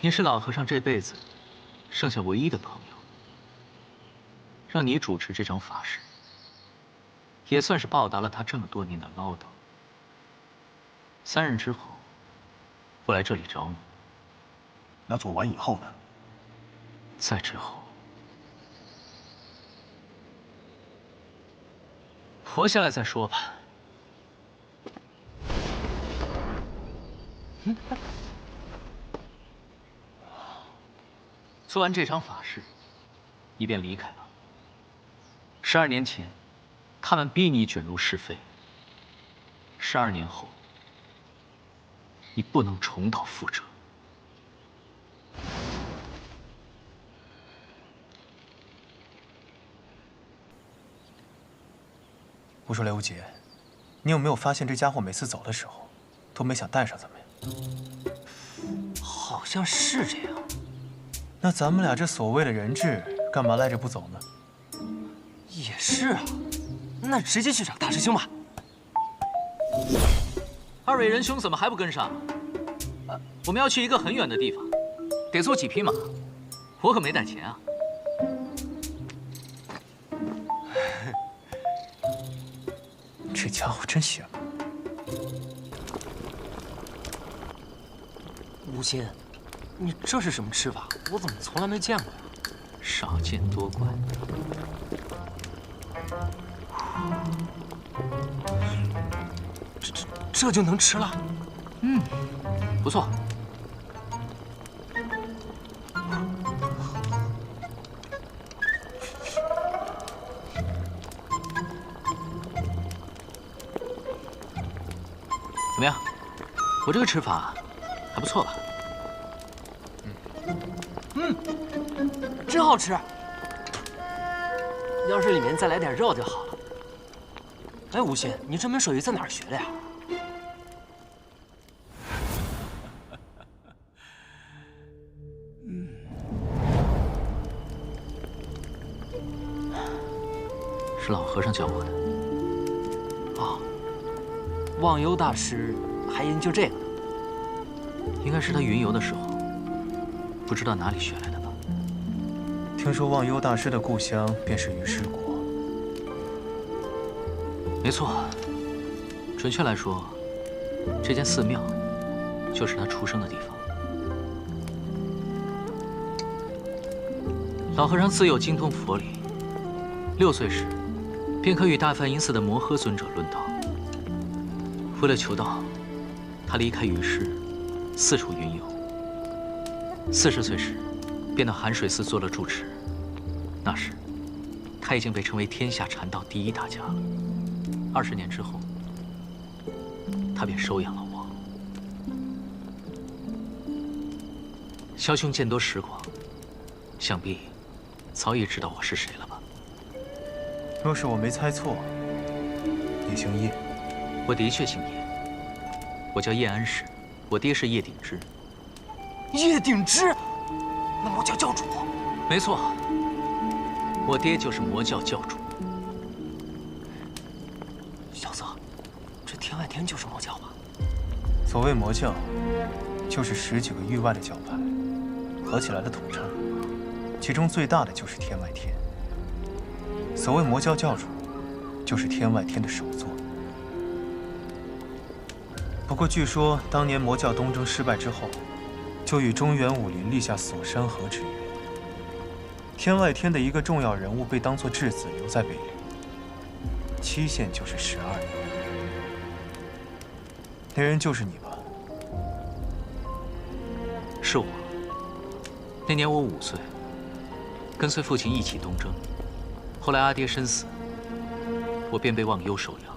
你是老和尚这辈子剩下唯一的朋友。 让你主持这场法事，也算是报答了他这么多年的唠叨。3日之后，我来这里找你。那做完以后呢？再之后，活下来再说吧。做完这场法事，你便离开了。 12年前，他们逼你卷入是非。12年后，你不能重蹈覆辙。我说雷无极，你有没有发现这家伙每次走的时候，都没想带上咱们呀？好像是这样。那咱们俩这所谓的人质，干嘛赖着不走呢？ 也是啊，那直接去找大师兄吧。2位仁兄怎么还不跟上？我们要去一个很远的地方，得坐几匹马，我可没带钱啊。这家伙真邪门。吴心，你这是什么吃法？我怎么从来没见过呀？少见多怪。 这就能吃了？嗯，不错。怎么样？我这个吃法还不错吧？真好吃。要是里面再来点肉就好了。哎，吴昕，你这门手艺在哪儿学的呀？ 是老和尚教我的。哦，忘忧大师还研究这个呢？应该是他云游的时候，不知道哪里学来的吧。听说忘忧大师的故乡便是鱼师国。没错，准确来说，这间寺庙就是他出生的地方。老和尚自幼精通佛理，6岁时。 便可与大梵音寺的摩诃尊者论道。为了求道，他离开鱼师，四处云游。40岁时，便到寒水寺做了住持。那时，他已经被称为天下禅道第1大家了。20年之后，他便收养了我。萧兄见多识广，想必早已知道我是谁了吧？若是我没猜错，你姓叶。我的确姓叶，我叫叶安石，我爹是叶鼎之。叶鼎之，那魔教教主？没错，我爹就是魔教教主。小色，这天外天就是魔教吧？所谓魔教，就是10几个域外的教派合起来的统称，其中最大的就是天外天。所谓魔教教主，就是天外天的首座。不过据说当年魔教东征失败之后，就与中原武林立下锁山河之约。天外天的一个重要人物被当作质子留在北陵，期限就是12年。那人就是你吧？是我。那年我5岁，跟随父亲一起东征。后来阿爹身死，我便被忘忧收养。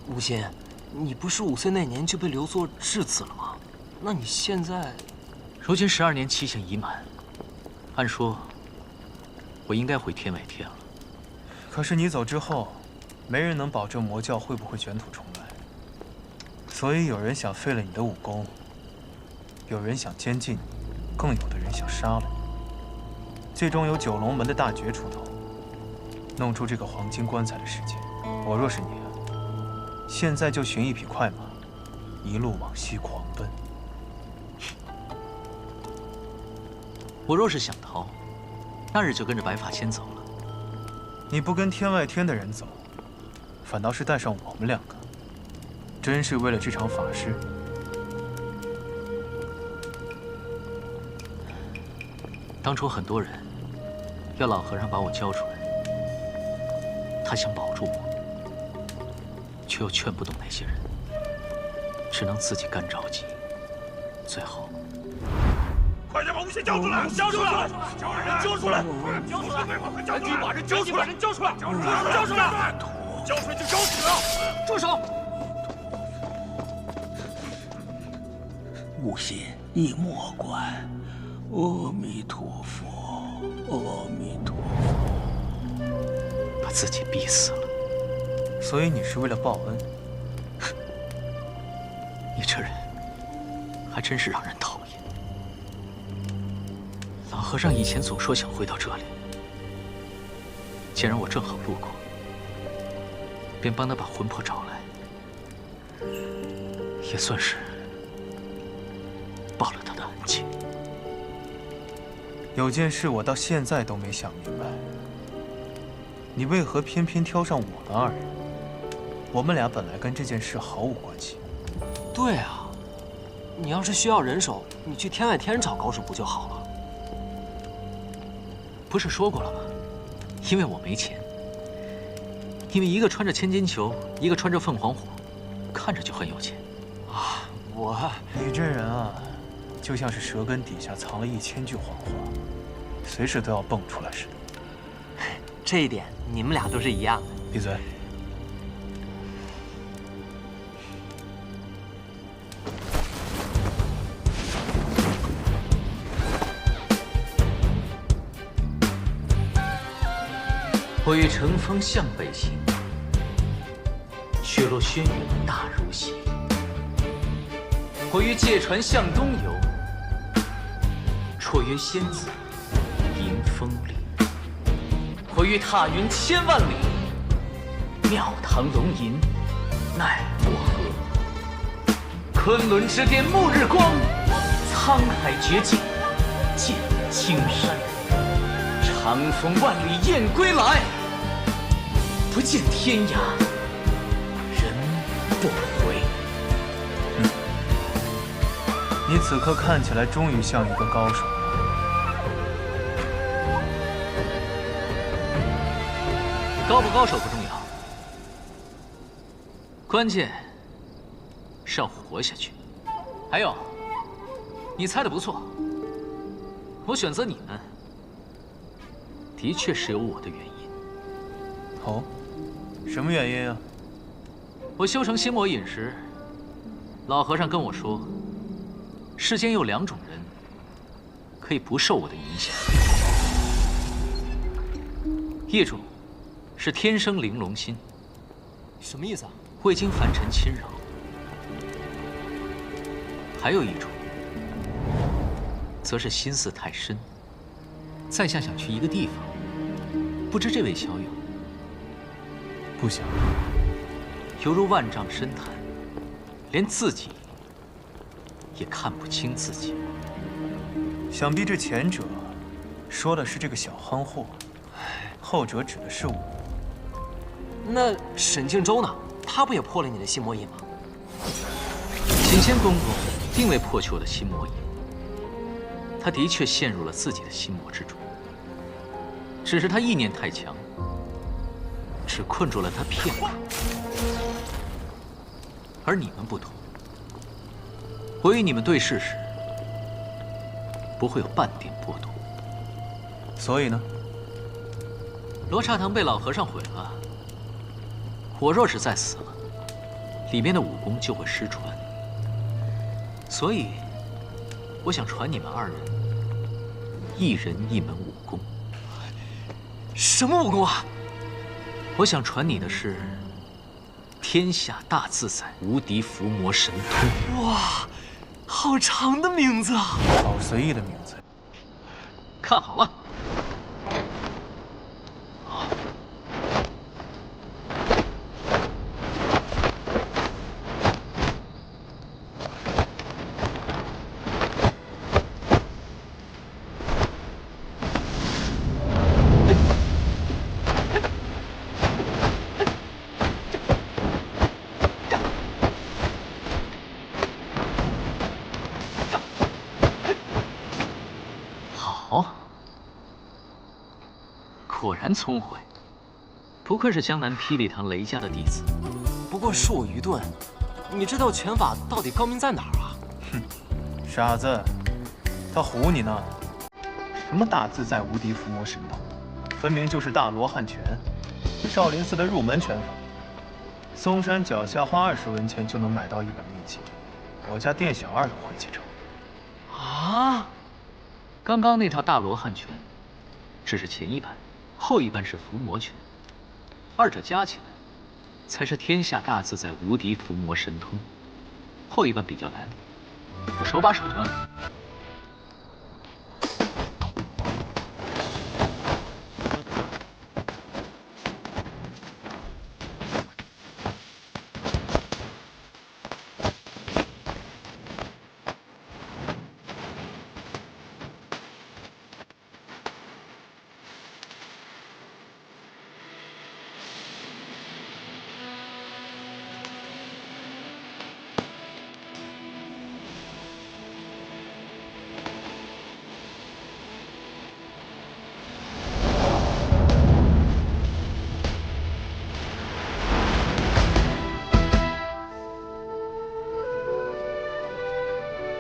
吴昕，你不是5岁那年就被留作质子了吗？那你现在……如今12年期限已满，按说，我应该回天外天了。可是你走之后，没人能保证魔教会不会卷土重来。所以有人想废了你的武功，有人想监禁你，更有的人想杀了你。最终由九龙门的大绝出头，弄出这个黄金棺材的事件。我若是你啊，现在就寻一匹快马，一路往西狂奔。我若是想逃，那日就跟着白发仙走了。你不跟天外天的人走，反倒是带上我们2个，真是为了这场法事。当初很多人要老和尚把我交出来，他想保住我，却又劝不动那些人，只能自己干着急。最后，快点把吴昕交出来！交出来！叫人交出来！交出来！赶紧把人交出来！交出来！交出来！交出来！交出来就找死啊！住手！吴昕，你莫管。阿弥陀佛，阿弥陀佛。把自己逼死了。所以你是为了报恩？你这人还真是让人讨厌。老和尚以前总说想回到这里，既然我正好路过，便帮他把魂魄找来，也算是报了他的恩情。有件事我到现在都没想明白，你为何偏偏挑上我们2人？我们俩本来跟这件事毫无关系。对啊，你要是需要人手，你去天外天找高手不就好了？不是说过了吗？因为我没钱。因为一个穿着千金裘，一个穿着凤凰火，看着就很有钱。啊，你这人啊，就像是舌根底下藏了1000句谎话，随时都要蹦出来似的。这一点你们俩都是一样的。闭嘴！我欲乘风向北行，雪落轩辕大如洗。我欲借船向东游，绰约仙子迎风里。我欲踏云千万里，庙堂龙吟奈我何？昆仑之巅暮日光，沧海绝境见青山。长风万里雁归来，不见天涯人不回。你此刻看起来终于像一个高手了。高不高手不重要，关键是要活下去。还有，你猜的不错，我选择你们，的确是有我的原因。哦，什么原因啊？我修成心魔饮时，老和尚跟我说，世间有2种人可以不受我的影响，一种是天生玲珑心。什么意思啊？未经凡尘侵扰。还有一种，则是心思太深。在下想去一个地方，不知这位小友。不想。犹如万丈深潭，连自己也看不清自己。想必这前者说的是这个小憨货，后者指的是我。那沈敬周呢？他不也破了你的心魔印吗？景仙公公并未破去我的心魔印，他的确陷入了自己的心魔之中，只是他意念太强，只困住了他片刻。而你们不同，我与你们对视时，不会有半点波动。所以呢？罗刹堂被老和尚毁了，我若是再死了，里面的武功就会失传。所以，我想传你们二人，一人一门武功。什么武功啊？我想传你的是天下大自在无敌伏魔神通。哇，好长的名字啊！好随意的名字。看好了。果然聪慧，不愧是江南霹雳堂雷家的弟子。不过恕我愚钝，你这套拳法到底高明在哪儿啊？哼，傻子，他唬你呢。什么大自在无敌伏魔神通，分明就是大罗汉拳，少林寺的入门拳法。嵩山脚下花20文钱就能买到一本秘籍，我家店小二都会几招。啊！刚刚那套大罗汉拳，只是前一半。后一半是伏魔拳，二者加起来，才是天下大自在无敌伏魔神通。后一半比较难，我手把手教你。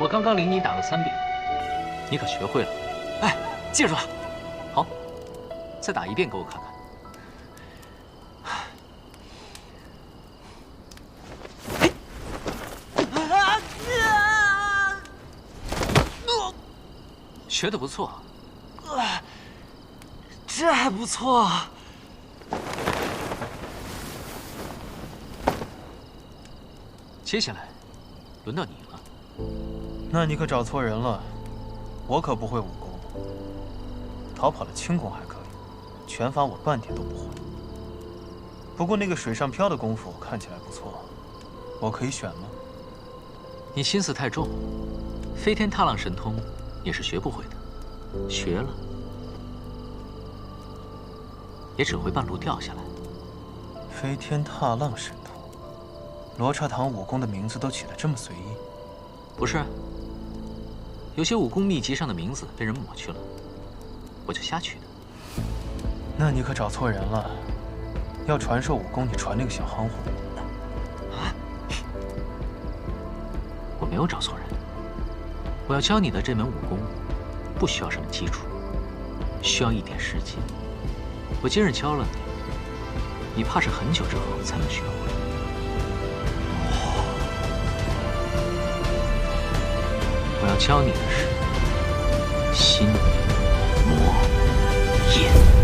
我刚刚领你打了3遍，你可学会了？哎，记住了。好，再打1遍给我看看。学得不错。这还不错。接下来，轮到你了。那你可找错人了，我可不会武功，逃跑的轻功还可以，拳法我半点都不会。不过那个水上漂的功夫看起来不错，我可以选吗？你心思太重，飞天踏浪神通也是学不会的，学了也只会半路掉下来。飞天踏浪神通，罗刹堂武功的名字都起得这么随意？不是。有些武功秘籍上的名字被人抹去了，我就瞎取的。那你可找错人了，要传授武功，你传那个小憨货。我没有找错人，我要教你的这门武功，不需要什么基础，需要一点时间。我今日教了你，你怕是很久之后才能学会。我要教你的是心魔印。